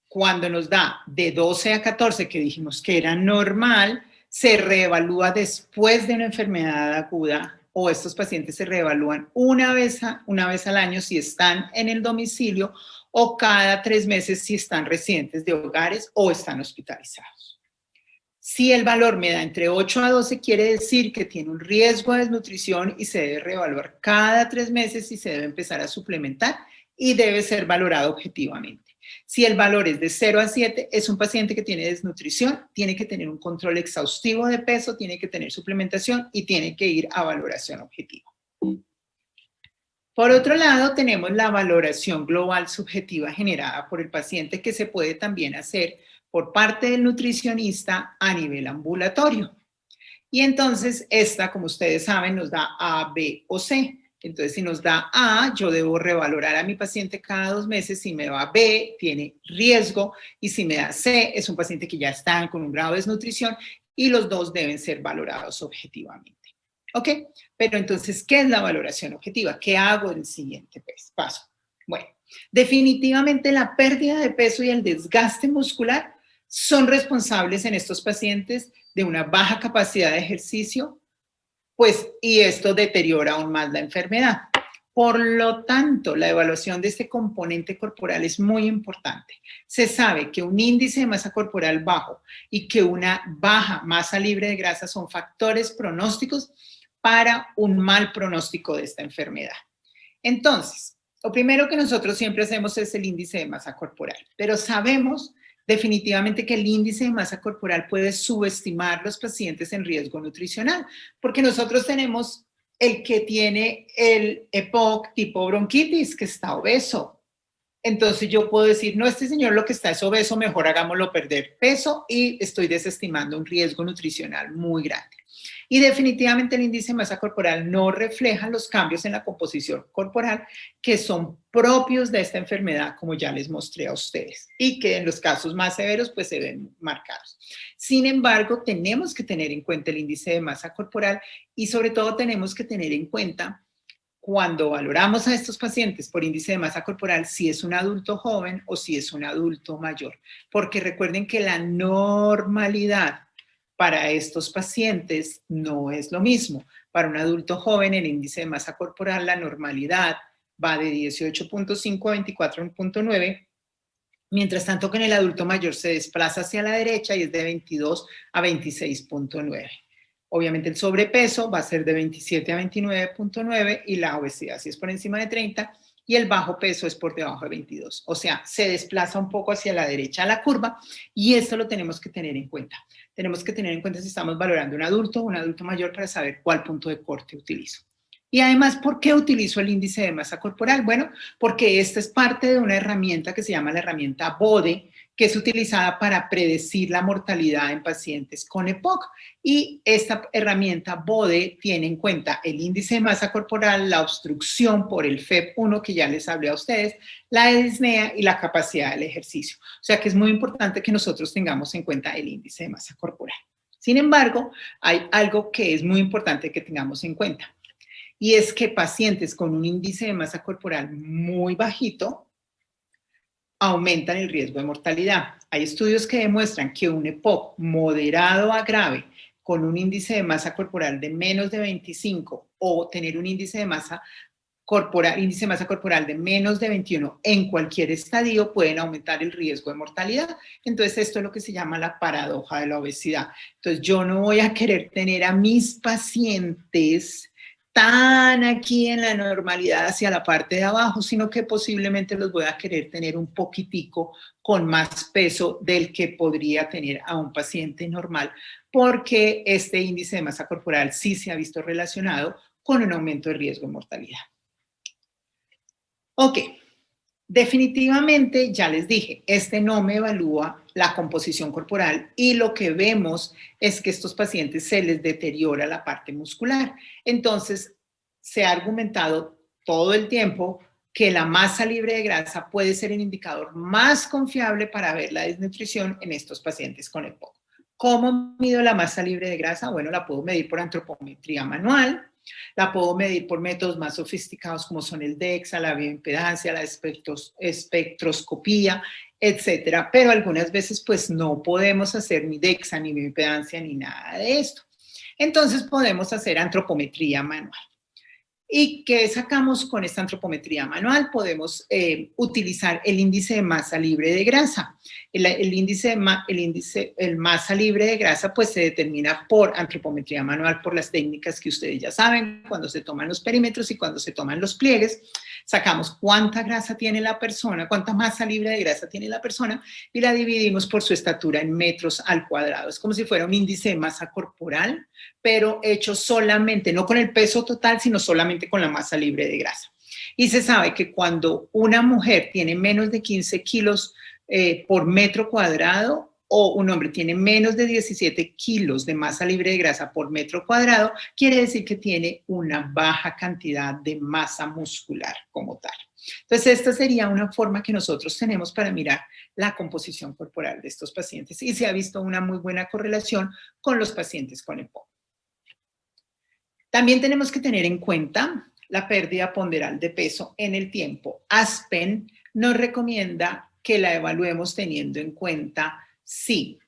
cuando nos da de 12 a 14, que dijimos que era normal, se reevalúa después de una enfermedad aguda o estos pacientes se reevalúan una vez al año si están en el domicilio o cada 3 meses si están residentes de hogares o están hospitalizados. Si el valor me da entre 8 a 12, quiere decir que tiene un riesgo de desnutrición y se debe reevaluar cada 3 meses y se debe empezar a suplementar y debe ser valorado objetivamente. Si el valor es de 0 a 7, es un paciente que tiene desnutrición, tiene que tener un control exhaustivo de peso, tiene que tener suplementación y tiene que ir a valoración objetiva. Por otro lado, tenemos la valoración global subjetiva generada por el paciente que se puede también hacer por parte del nutricionista a nivel ambulatorio. Y entonces esta, como ustedes saben, nos da A, B o C. Entonces, si nos da A, yo debo revalorar a mi paciente cada 2 meses. Si me va B, tiene riesgo. Y si me da C, es un paciente que ya está con un grado de desnutrición y los dos deben ser valorados objetivamente. ¿Ok? Pero entonces, ¿qué es la valoración objetiva? ¿Qué hago en el siguiente paso? Bueno, definitivamente la pérdida de peso y el desgaste muscular son responsables en estos pacientes de una baja capacidad de ejercicio, pues, y esto deteriora aún más la enfermedad. Por lo tanto, la evaluación de este componente corporal es muy importante. Se sabe que un índice de masa corporal bajo y que una baja masa libre de grasa son factores pronósticos para un mal pronóstico de esta enfermedad. Entonces, lo primero que nosotros siempre hacemos es el índice de masa corporal, pero sabemos definitivamente que el índice de masa corporal puede subestimar los pacientes en riesgo nutricional, porque nosotros tenemos el que tiene el EPOC tipo bronquitis, que está obeso. Entonces yo puedo decir, no, este señor lo que está es obeso, mejor hagámoslo perder peso y estoy desestimando un riesgo nutricional muy grande. Y definitivamente el índice de masa corporal no refleja los cambios en la composición corporal que son propios de esta enfermedad, como ya les mostré a ustedes, y que en los casos más severos pues se ven marcados. Sin embargo, tenemos que tener en cuenta el índice de masa corporal y sobre todo tenemos que tener en cuenta cuando valoramos a estos pacientes por índice de masa corporal, si es un adulto joven o si es un adulto mayor. Porque recuerden que la normalidad para estos pacientes no es lo mismo. Para un adulto joven, el índice de masa corporal, la normalidad va de 18.5 a 24.9, mientras tanto que en el adulto mayor se desplaza hacia la derecha y es de 22 a 26.9. Obviamente el sobrepeso va a ser de 27 a 29.9 y la obesidad si es por encima de 30 y el bajo peso es por debajo de 22. O sea, se desplaza un poco hacia la derecha la curva y esto lo tenemos que tener en cuenta. Tenemos que tener en cuenta si estamos valorando un adulto o un adulto mayor para saber cuál punto de corte utilizo. Y además, ¿por qué utilizo el índice de masa corporal? Bueno, porque esta es parte de una herramienta que se llama la herramienta BODE, que es utilizada para predecir la mortalidad en pacientes con EPOC. Y esta herramienta BODE tiene en cuenta el índice de masa corporal, la obstrucción por el FEP1 que ya les hablé a ustedes, la disnea y la capacidad del ejercicio. O sea que es muy importante que nosotros tengamos en cuenta el índice de masa corporal. Sin embargo, hay algo que es muy importante que tengamos en cuenta. Y es que pacientes con un índice de masa corporal muy bajito aumentan el riesgo de mortalidad. Hay estudios que demuestran que un EPOC moderado a grave con un índice de masa corporal de menos de 25 o tener un índice de masa corporal de menos de 21 en cualquier estadio pueden aumentar el riesgo de mortalidad. Entonces esto es lo que se llama la paradoja de la obesidad. Entonces yo no voy a querer tener a mis pacientes tan aquí en la normalidad hacia la parte de abajo, sino que posiblemente los voy a querer tener un poquitico con más peso del que podría tener a un paciente normal, porque este índice de masa corporal sí se ha visto relacionado con un aumento de riesgo de mortalidad. Ok, definitivamente ya les dije, este no me evalúa la composición corporal y lo que vemos es que estos pacientes se les deteriora la parte muscular. Entonces, se ha argumentado todo el tiempo que la masa libre de grasa puede ser el indicador más confiable para ver la desnutrición en estos pacientes con EPOC. ¿Cómo mido la masa libre de grasa? Bueno, la puedo medir por antropometría manual. La puedo medir por métodos más sofisticados como son el DEXA, la bioimpedancia, la espectroscopía, etcétera. Pero algunas veces pues no podemos hacer ni DEXA, ni bioimpedancia, ni nada de esto. Entonces podemos hacer antropometría manual. ¿Y qué sacamos con esta antropometría manual? Podemos utilizar el índice de masa libre de grasa. El masa libre de grasa pues se determina por antropometría manual, por las técnicas que ustedes ya saben, cuando se toman los perímetros y cuando se toman los pliegues, sacamos cuánta grasa tiene la persona, cuánta masa libre de grasa tiene la persona y la dividimos por su estatura en metros al cuadrado. Es como si fuera un índice de masa corporal, pero hecho solamente, no con el peso total, sino solamente con la masa libre de grasa. Y se sabe que cuando una mujer tiene menos de 15 kilos por metro cuadrado o un hombre tiene menos de 17 kilos de masa libre de grasa por metro cuadrado, quiere decir que tiene una baja cantidad de masa muscular como tal. Entonces, esta sería una forma que nosotros tenemos para mirar la composición corporal de estos pacientes y se ha visto una muy buena correlación con los pacientes con EPOC. También tenemos que tener en cuenta la pérdida ponderal de peso en el tiempo. Aspen nos recomienda que la evaluemos teniendo en cuenta si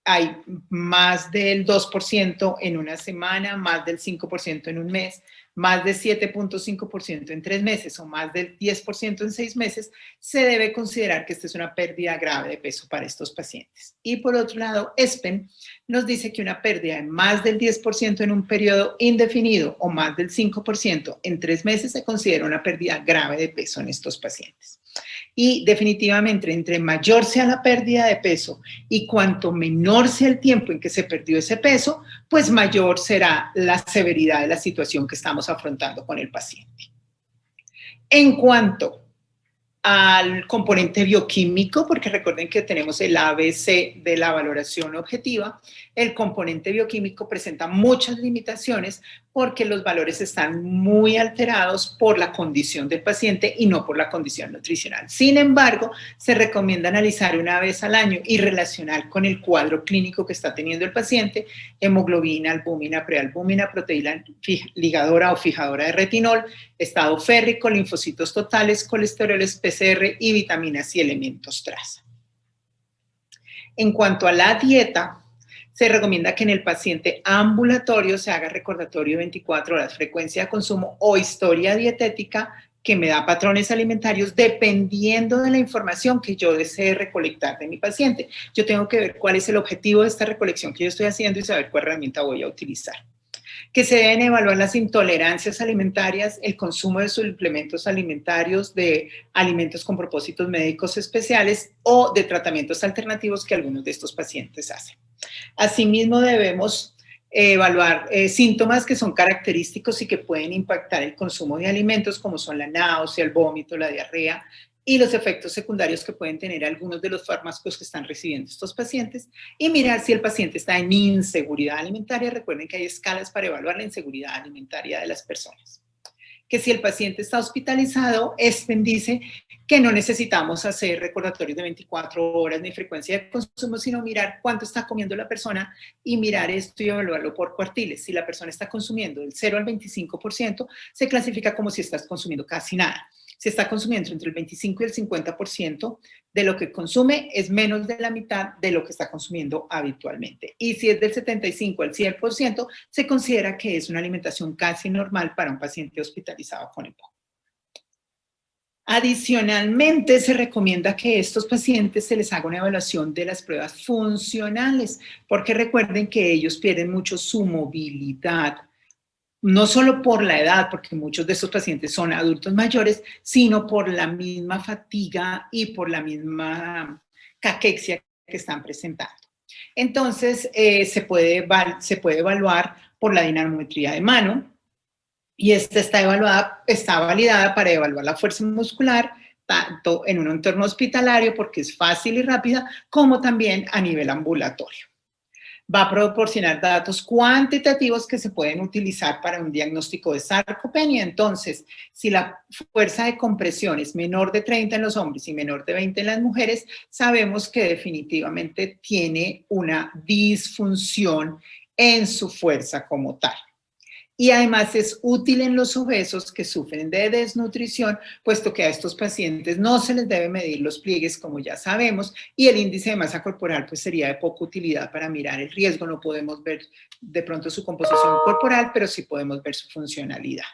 hay más del 2% en una semana, más del 5% en un mes, más del 7.5% en 3 meses o más del 10% en 6 meses, se debe considerar que esta es una pérdida grave de peso para estos pacientes. Y por otro lado, ESPEN nos dice que una pérdida de más del 10% en un periodo indefinido o más del 5% en 3 meses se considera una pérdida grave de peso en estos pacientes. Y definitivamente, entre mayor sea la pérdida de peso y cuanto menor sea el tiempo en que se perdió ese peso, pues mayor será la severidad de la situación que estamos afrontando con el paciente. En cuanto al componente bioquímico, porque recuerden que tenemos el ABC de la valoración objetiva, el componente bioquímico presenta muchas limitaciones porque los valores están muy alterados por la condición del paciente y no por la condición nutricional. Sin embargo, se recomienda analizar una vez al año y relacionar con el cuadro clínico que está teniendo el paciente, hemoglobina, albúmina, prealbúmina, proteína ligadora o fijadora de retinol, estado férrico, linfocitos totales, colesteroles, PCR y vitaminas y elementos traza. En cuanto a la dieta, se recomienda que en el paciente ambulatorio se haga recordatorio 24 horas, frecuencia de consumo o historia dietética que me da patrones alimentarios dependiendo de la información que yo desee recolectar de mi paciente. Yo tengo que ver cuál es el objetivo de esta recolección que yo estoy haciendo y saber cuál herramienta voy a utilizar. Que se deben evaluar las intolerancias alimentarias, el consumo de suplementos alimentarios, de alimentos con propósitos médicos especiales o de tratamientos alternativos que algunos de estos pacientes hacen. Asimismo, debemos evaluar síntomas que son característicos y que pueden impactar el consumo de alimentos, como son la náusea, el vómito, la diarrea, y los efectos secundarios que pueden tener algunos de los fármacos que están recibiendo estos pacientes, y mirar si el paciente está en inseguridad alimentaria. Recuerden que hay escalas para evaluar la inseguridad alimentaria de las personas. Que si el paciente está hospitalizado, ESPEN dice que no necesitamos hacer recordatorios de 24 horas ni frecuencia de consumo, sino mirar cuánto está comiendo la persona y mirar esto y evaluarlo por cuartiles. Si la persona está consumiendo del 0 al 25%, se clasifica como si estás consumiendo casi nada. Si está consumiendo entre el 25 y el 50% de lo que consume, es menos de la mitad de lo que está consumiendo habitualmente. Y si es del 75 al 100%, se considera que es una alimentación casi normal para un paciente hospitalizado con EPOC. Adicionalmente, se recomienda que a estos pacientes se les haga una evaluación de las pruebas funcionales, porque recuerden que ellos pierden mucho su movilidad, no solo por la edad, porque muchos de estos pacientes son adultos mayores, sino por la misma fatiga y por la misma caquexia que están presentando. Entonces, se puede evaluar por la dinamometría de mano, y esta está validada para evaluar la fuerza muscular, tanto en un entorno hospitalario, porque es fácil y rápida, como también a nivel ambulatorio. Va a proporcionar datos cuantitativos que se pueden utilizar para un diagnóstico de sarcopenia. Entonces, si la fuerza de compresión es menor de 30 en los hombres y menor de 20 en las mujeres, sabemos que definitivamente tiene una disfunción en su fuerza como tal. Y además es útil en los obesos que sufren de desnutrición, puesto que a estos pacientes no se les debe medir los pliegues, como ya sabemos, y el índice de masa corporal pues sería de poca utilidad para mirar el riesgo. No podemos ver de pronto su composición corporal, pero sí podemos ver su funcionalidad.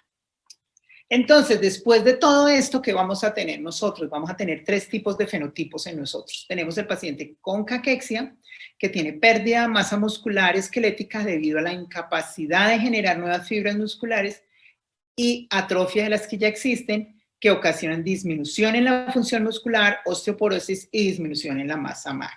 Entonces, después de todo esto, ¿qué vamos a tener nosotros? Vamos a tener 3 tipos de fenotipos en nosotros. Tenemos el paciente con caquexia, que tiene pérdida de masa muscular esquelética debido a la incapacidad de generar nuevas fibras musculares y atrofia de las que ya existen, que ocasionan disminución en la función muscular, osteoporosis y disminución en la masa magra.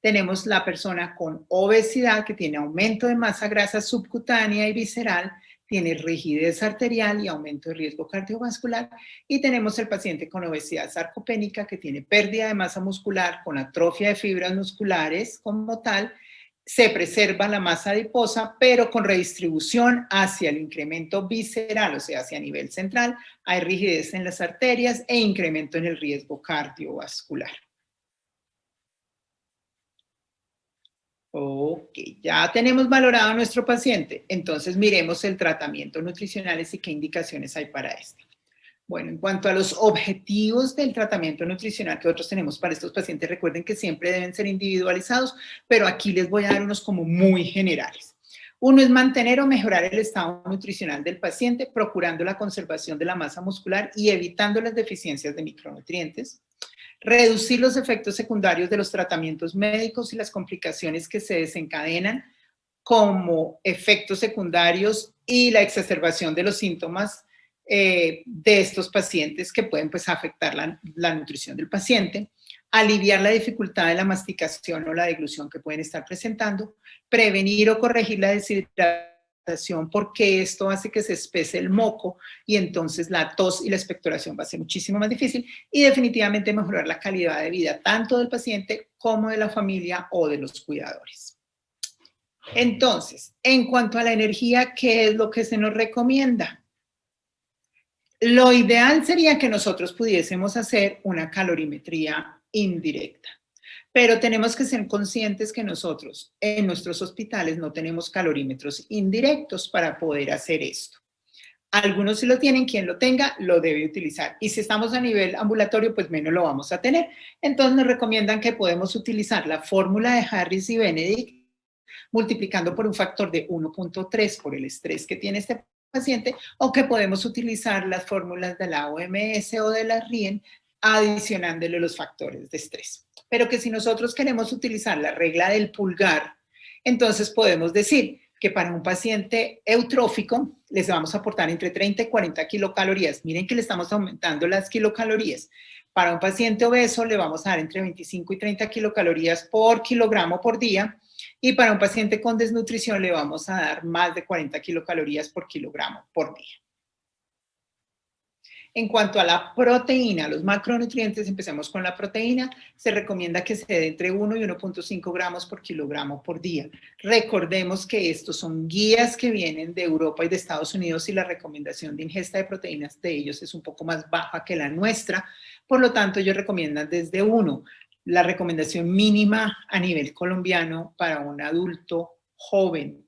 Tenemos la persona con obesidad, que tiene aumento de masa grasa subcutánea y visceral, tiene rigidez arterial y aumento de riesgo cardiovascular, y tenemos el paciente con obesidad sarcopénica que tiene pérdida de masa muscular con atrofia de fibras musculares como tal, se preserva la masa adiposa, pero con redistribución hacia el incremento visceral, o sea, hacia nivel central, hay rigidez en las arterias e incremento en el riesgo cardiovascular. Ok, ya tenemos valorado a nuestro paciente, entonces miremos el tratamiento nutricional y qué indicaciones hay para este. Bueno, en cuanto a los objetivos del tratamiento nutricional que nosotros tenemos para estos pacientes, recuerden que siempre deben ser individualizados, pero aquí les voy a dar unos como muy generales. Uno es mantener o mejorar el estado nutricional del paciente, procurando la conservación de la masa muscular y evitando las deficiencias de micronutrientes. Reducir los efectos secundarios de los tratamientos médicos y las complicaciones que se desencadenan como efectos secundarios y la exacerbación de los síntomas de estos pacientes que pueden pues, afectar la nutrición del paciente, aliviar la dificultad de la masticación o la deglución que pueden estar presentando, prevenir o corregir la deshidratación porque esto hace que se espese el moco y entonces la tos y la expectoración va a ser muchísimo más difícil y definitivamente mejorar la calidad de vida tanto del paciente como de la familia o de los cuidadores. Entonces, en cuanto a la energía, ¿qué es lo que se nos recomienda? Lo ideal sería que nosotros pudiésemos hacer una calorimetría indirecta, pero tenemos que ser conscientes que nosotros en nuestros hospitales no tenemos calorímetros indirectos para poder hacer esto. Algunos sí lo tienen, quien lo tenga lo debe utilizar. Y si estamos a nivel ambulatorio, pues menos lo vamos a tener. Entonces nos recomiendan que podemos utilizar la fórmula de Harris y Benedict, multiplicando por un factor de 1.3 por el estrés que tiene este paciente, o que podemos utilizar las fórmulas de la OMS o de la RIEN adicionándole los factores de estrés. Pero que si nosotros queremos utilizar la regla del pulgar, entonces podemos decir que para un paciente eutrófico les vamos a aportar entre 30 y 40 kilocalorías. Miren que le estamos aumentando las kilocalorías. Para un paciente obeso le vamos a dar entre 25 y 30 kilocalorías por kilogramo por día. Y para un paciente con desnutrición le vamos a dar más de 40 kilocalorías por kilogramo por día. En cuanto a la proteína, los macronutrientes, empecemos con la proteína, se recomienda que se dé entre 1 y 1.5 gramos por kilogramo por día. Recordemos que estos son guías que vienen de Europa y de Estados Unidos y la recomendación de ingesta de proteínas de ellos es un poco más baja que la nuestra, por lo tanto ellos recomiendan desde 1. La recomendación mínima a nivel colombiano para un adulto joven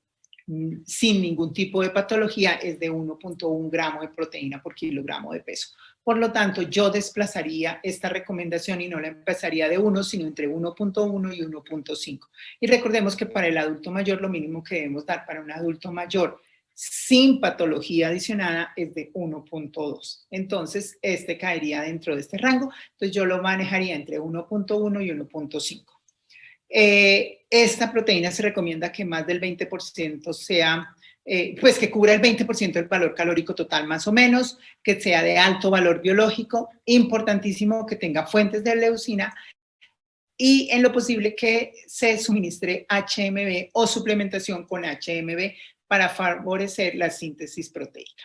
sin ningún tipo de patología es de 1.1 gramo de proteína por kilogramo de peso. Por lo tanto, yo desplazaría esta recomendación y no la empezaría de 1, sino entre 1.1 y 1.5. Y recordemos que para el adulto mayor, lo mínimo que debemos dar para un adulto mayor sin patología adicionada es de 1.2. Entonces, este caería dentro de este rango. Entonces, yo lo manejaría entre 1.1 y 1.5. Esta proteína se recomienda que más del 20% sea, pues que cubra el 20% del valor calórico total más o menos, que sea de alto valor biológico, importantísimo que tenga fuentes de leucina y en lo posible que se suministre HMB o suplementación con HMB para favorecer la síntesis proteica.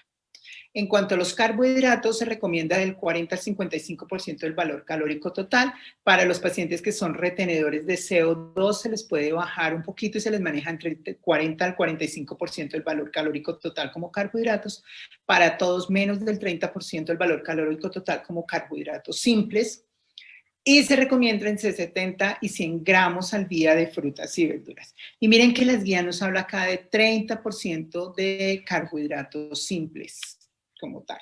En cuanto a los carbohidratos, se recomienda del 40 al 55% del valor calórico total. Para los pacientes que son retenedores de CO2 se les puede bajar un poquito y se les maneja entre el 40 al 45% del valor calórico total como carbohidratos. Para todos menos del 30% del valor calórico total como carbohidratos simples. Y se recomienda entre 70 y 100 gramos al día de frutas y verduras. Y miren que las guías nos habla acá de 30% de carbohidratos simples como tal.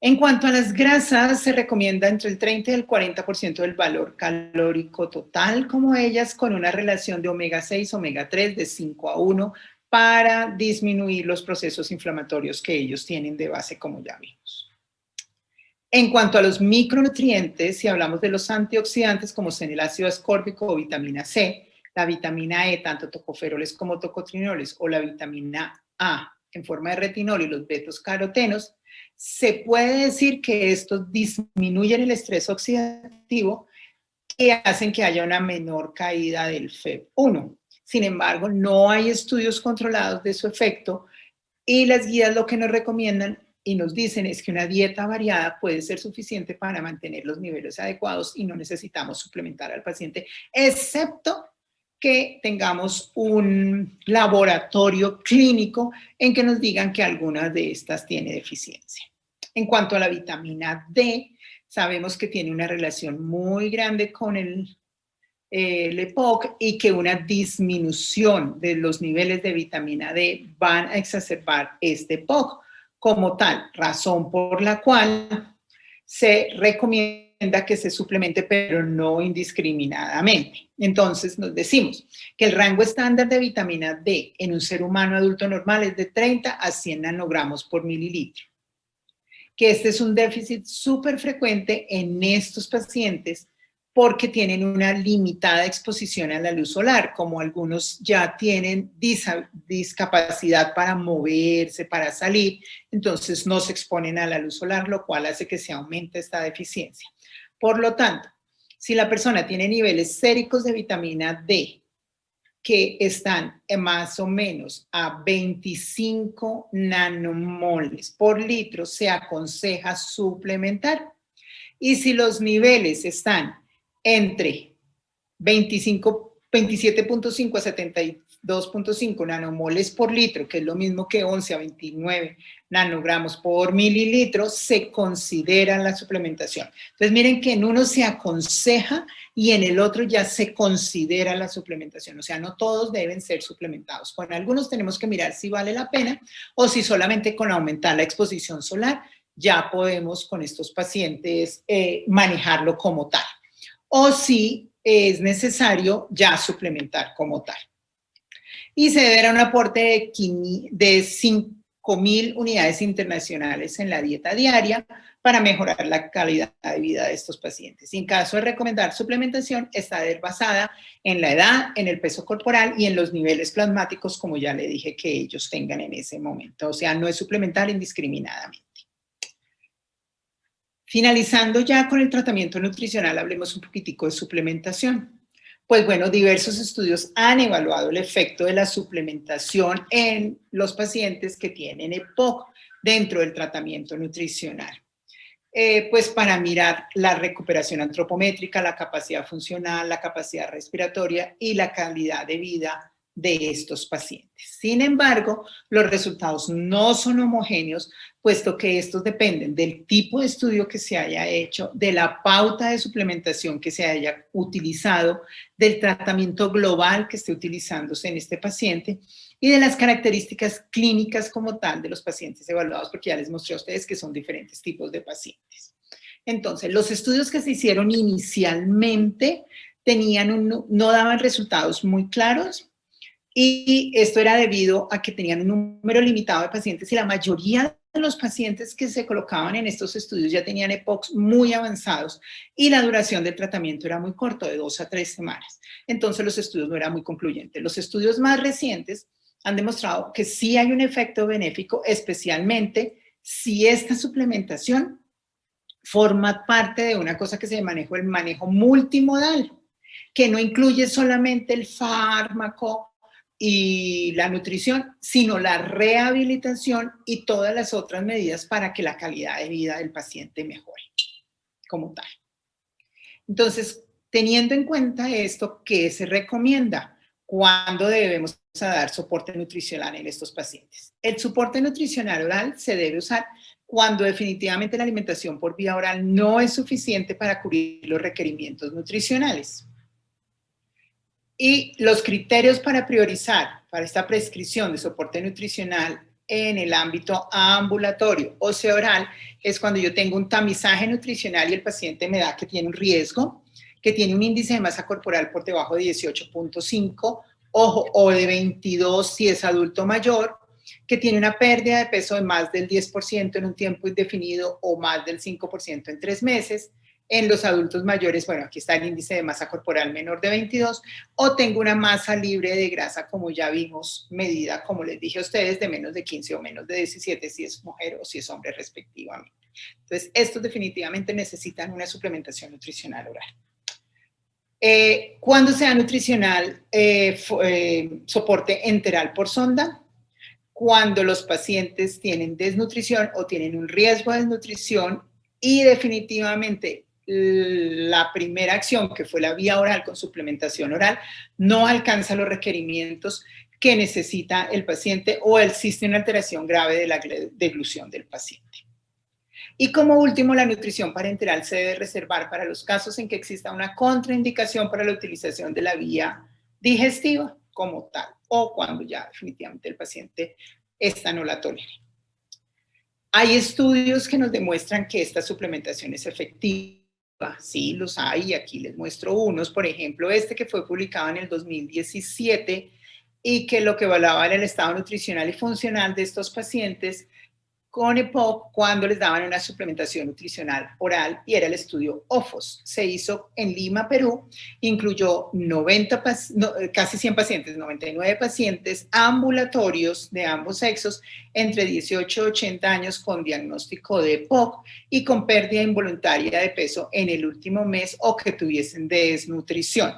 En cuanto a las grasas, se recomienda entre el 30 y el 40% del valor calórico total, como ellas, con una relación de omega 6, omega 3 de 5 a 1 para disminuir los procesos inflamatorios que ellos tienen de base, como ya vimos. En cuanto a los micronutrientes, si hablamos de los antioxidantes, como son el ácido ascórbico o vitamina C, la vitamina E, tanto tocoferoles como tocotrinoles, o la vitamina A, en forma de retinol y los beta-carotenos, se puede decir que estos disminuyen el estrés oxidativo y hacen que haya una menor caída del FEV1. Sin embargo, no hay estudios controlados de su efecto y las guías lo que nos recomiendan y nos dicen es que una dieta variada puede ser suficiente para mantener los niveles adecuados y no necesitamos suplementar al paciente, excepto que tengamos un laboratorio clínico en que nos digan que alguna de estas tiene deficiencia. En cuanto a la vitamina D, sabemos que tiene una relación muy grande con el EPOC y que una disminución de los niveles de vitamina D van a exacerbar este EPOC. como tal, razón por la cual se recomienda que se suplemente, pero no indiscriminadamente. Entonces, nos decimos que el rango estándar de vitamina D en un ser humano adulto normal es de 30 a 100 nanogramos por mililitro. Que este es un déficit súper frecuente en estos pacientes porque tienen una limitada exposición a la luz solar, como algunos ya tienen discapacidad para moverse, para salir, entonces no se exponen a la luz solar, lo cual hace que se aumente esta deficiencia. Por lo tanto, si la persona tiene niveles séricos de vitamina D que están más o menos a 25 nanomoles por litro, se aconseja suplementar. Y si los niveles están entre 27.5 a 72.5 nanomoles por litro, que es lo mismo que 11 a 29 nanogramos por mililitro, se considera la suplementación. Entonces miren que en uno se aconseja y en el otro ya se considera la suplementación. O sea, no todos deben ser suplementados. Con algunos tenemos que mirar si vale la pena o si solamente con aumentar la exposición solar ya podemos con estos pacientes manejarlo como tal. O si es necesario ya suplementar como tal. Y se debe dar un aporte de 5.000 unidades internacionales en la dieta diaria para mejorar la calidad de vida de estos pacientes. Y en caso de recomendar suplementación, está basada en la edad, en el peso corporal y en los niveles plasmáticos, como ya le dije, que ellos tengan en ese momento. O sea, no es suplementar indiscriminadamente. Finalizando ya con el tratamiento nutricional, hablemos un poquitico de suplementación. Pues bueno, diversos estudios han evaluado el efecto de la suplementación en los pacientes que tienen EPOC dentro del tratamiento nutricional. Pues para mirar la recuperación antropométrica, la capacidad funcional, la capacidad respiratoria y la calidad de vida de estos pacientes. Sin embargo, los resultados no son homogéneos, puesto que estos dependen del tipo de estudio que se haya hecho, de la pauta de suplementación que se haya utilizado, del tratamiento global que esté utilizándose en este paciente y de las características clínicas como tal de los pacientes evaluados, porque ya les mostré a ustedes que son diferentes tipos de pacientes. Entonces, los estudios que se hicieron inicialmente no daban resultados muy claros, y esto era debido a que tenían un número limitado de pacientes y la mayoría de los pacientes que se colocaban en estos estudios ya tenían EPOCs muy avanzados y la duración del tratamiento era muy corto, de 2 a 3 semanas. Entonces los estudios no eran muy concluyentes. Los estudios más recientes han demostrado que sí hay un efecto benéfico, especialmente si esta suplementación forma parte de una cosa que se llama el manejo multimodal, que no incluye solamente el fármaco y la nutrición, sino la rehabilitación y todas las otras medidas para que la calidad de vida del paciente mejore como tal. Entonces, teniendo en cuenta esto, ¿qué se recomienda? ¿Cuándo debemos dar soporte nutricional en estos pacientes? El soporte nutricional oral se debe usar cuando definitivamente la alimentación por vía oral no es suficiente para cubrir los requerimientos nutricionales. Y los criterios para priorizar para esta prescripción de soporte nutricional en el ámbito ambulatorio o sea oral es cuando yo tengo un tamizaje nutricional y el paciente me da que tiene un riesgo, que tiene un índice de masa corporal por debajo de 18.5, ojo, o de 22 si es adulto mayor, que tiene una pérdida de peso de más del 10% en un tiempo indefinido o más del 5% en 3 meses. En los adultos mayores, bueno, aquí está el índice de masa corporal menor de 22, o tengo una masa libre de grasa, como ya vimos, medida, como les dije a ustedes, de menos de 15 o menos de 17, si es mujer o si es hombre respectivamente. Entonces, estos definitivamente necesitan una suplementación nutricional oral. ¿Cuándo se da nutricional soporte enteral por sonda? Cuando los pacientes tienen desnutrición o tienen un riesgo de desnutrición y definitivamente la primera acción, que fue la vía oral con suplementación oral, no alcanza los requerimientos que necesita el paciente o existe una alteración grave de la deglución del paciente. Y como último, la nutrición parenteral se debe reservar para los casos en que exista una contraindicación para la utilización de la vía digestiva como tal, o cuando ya definitivamente el paciente esta no la tolere. Hay estudios que nos demuestran que esta suplementación es efectiva. Sí, los hay, aquí les muestro unos, por ejemplo, este que fue publicado en el 2017 y que lo que evaluaba era el estado nutricional y funcional de estos pacientes con EPOC cuando les daban una suplementación nutricional oral, y era el estudio OFOS. Se hizo en Lima, Perú, incluyó casi 100 pacientes, 99 pacientes ambulatorios de ambos sexos entre 18 y 80 años con diagnóstico de EPOC y con pérdida involuntaria de peso en el último mes o que tuviesen desnutrición.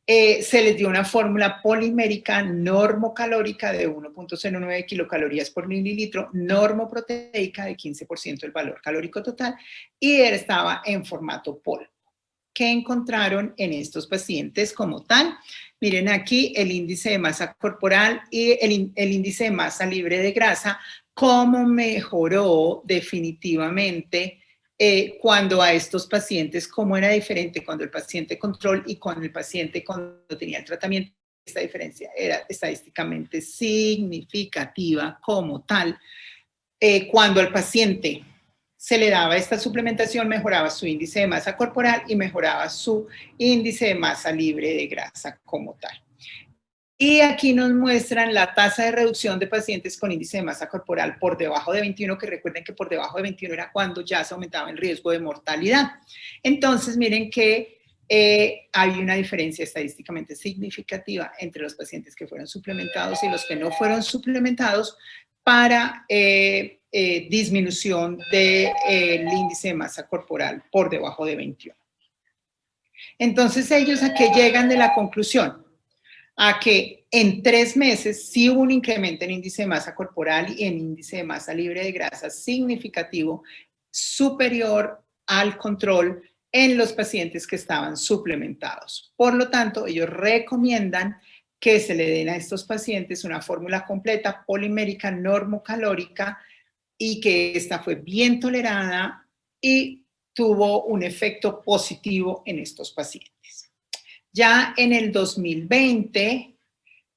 Se les dio una fórmula polimérica normocalórica de 1.09 kilocalorías por mililitro, normoproteica de 15% del valor calórico total, y estaba en formato polvo. ¿Qué encontraron en estos pacientes como tal? Miren aquí el índice de masa corporal y el índice de masa libre de grasa, cómo mejoró definitivamente cuando a estos pacientes, cómo era diferente cuando el paciente control y cuando el paciente cuando tenía el tratamiento. Esta diferencia era estadísticamente significativa como tal. Cuando al paciente se le daba esta suplementación, mejoraba su índice de masa corporal y mejoraba su índice de masa libre de grasa como tal. Y aquí nos muestran la tasa de reducción de pacientes con índice de masa corporal por debajo de 21, que recuerden que por debajo de 21 era cuando ya se aumentaba el riesgo de mortalidad. Entonces, miren que hay una diferencia estadísticamente significativa entre los pacientes que fueron suplementados y los que no fueron suplementados para disminución del índice de masa corporal por debajo de 21. Entonces, ellos a qué llegan de la conclusión, a que en 3 meses sí hubo un incremento en índice de masa corporal y en índice de masa libre de grasa significativo, superior al control en los pacientes que estaban suplementados. Por lo tanto, ellos recomiendan que se le den a estos pacientes una fórmula completa polimérica normocalórica y que esta fue bien tolerada y tuvo un efecto positivo en estos pacientes. Ya en el 2020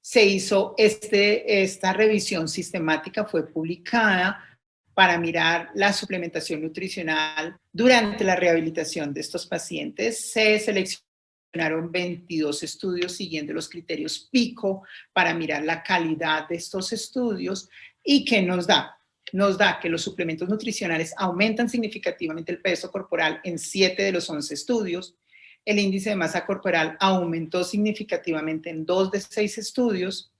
se hizo esta revisión sistemática, fue publicada para mirar la suplementación nutricional durante la rehabilitación de estos pacientes. Se seleccionaron 22 estudios siguiendo los criterios PICO para mirar la calidad de estos estudios y ¿qué nos da? Nos da que los suplementos nutricionales aumentan significativamente el peso corporal en 7 de los 11 estudios. El índice de masa corporal aumentó significativamente en 2 de 6 estudios.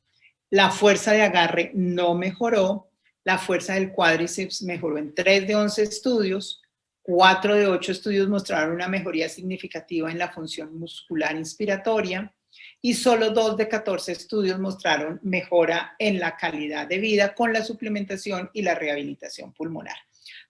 La fuerza de agarre no mejoró. La fuerza del cuádriceps mejoró en 3 de 11 estudios. 4 de 8 estudios mostraron una mejoría significativa en la función muscular inspiratoria. Y solo 2 de 14 estudios mostraron mejora en la calidad de vida con la suplementación y la rehabilitación pulmonar.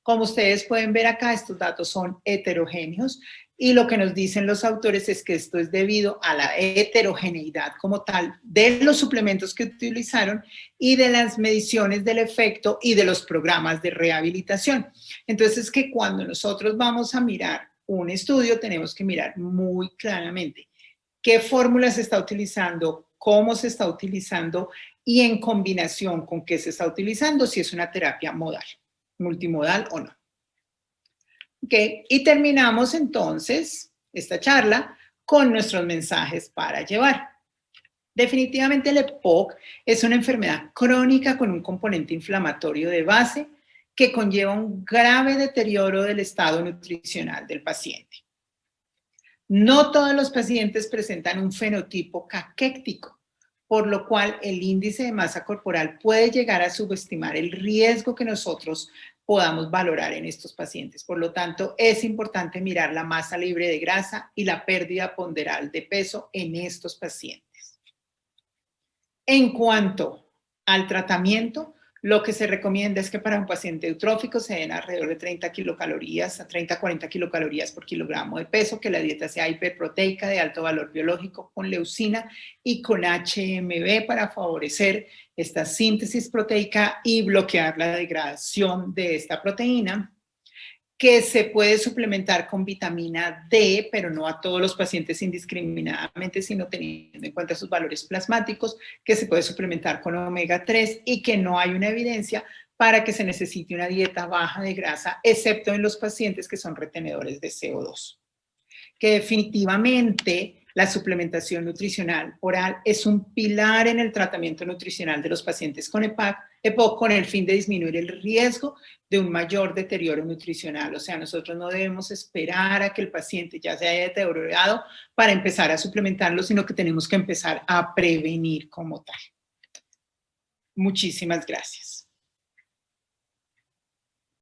Como ustedes pueden ver acá, estos datos son heterogéneos y lo que nos dicen los autores es que esto es debido a la heterogeneidad como tal de los suplementos que utilizaron y de las mediciones del efecto y de los programas de rehabilitación. Entonces, es que cuando nosotros vamos a mirar un estudio, tenemos que mirar muy claramente qué fórmula se está utilizando, cómo se está utilizando y en combinación con qué se está utilizando, si es una terapia modal, multimodal o no. Okay. Y terminamos entonces esta charla con nuestros mensajes para llevar. Definitivamente el EPOC es una enfermedad crónica con un componente inflamatorio de base que conlleva un grave deterioro del estado nutricional del paciente. No todos los pacientes presentan un fenotipo caquéctico, por lo cual el índice de masa corporal puede llegar a subestimar el riesgo que nosotros podamos valorar en estos pacientes. Por lo tanto, es importante mirar la masa libre de grasa y la pérdida ponderal de peso en estos pacientes. En cuanto al tratamiento, lo que se recomienda es que para un paciente eutrófico se den alrededor de 30 kilocalorías, a 30 a 40 kilocalorías por kilogramo de peso, que la dieta sea hiperproteica de alto valor biológico con leucina y con HMB para favorecer esta síntesis proteica y bloquear la degradación de esta proteína, que se puede suplementar con vitamina D, pero no a todos los pacientes indiscriminadamente, sino teniendo en cuenta sus valores plasmáticos, que se puede suplementar con omega 3 y que no hay una evidencia para que se necesite una dieta baja de grasa, excepto en los pacientes que son retenedores de CO2. Que definitivamente la suplementación nutricional oral es un pilar en el tratamiento nutricional de los pacientes con EPOC con el fin de disminuir el riesgo de un mayor deterioro nutricional. O sea, nosotros no debemos esperar a que el paciente ya se haya deteriorado para empezar a suplementarlo, sino que tenemos que empezar a prevenir como tal. Muchísimas gracias.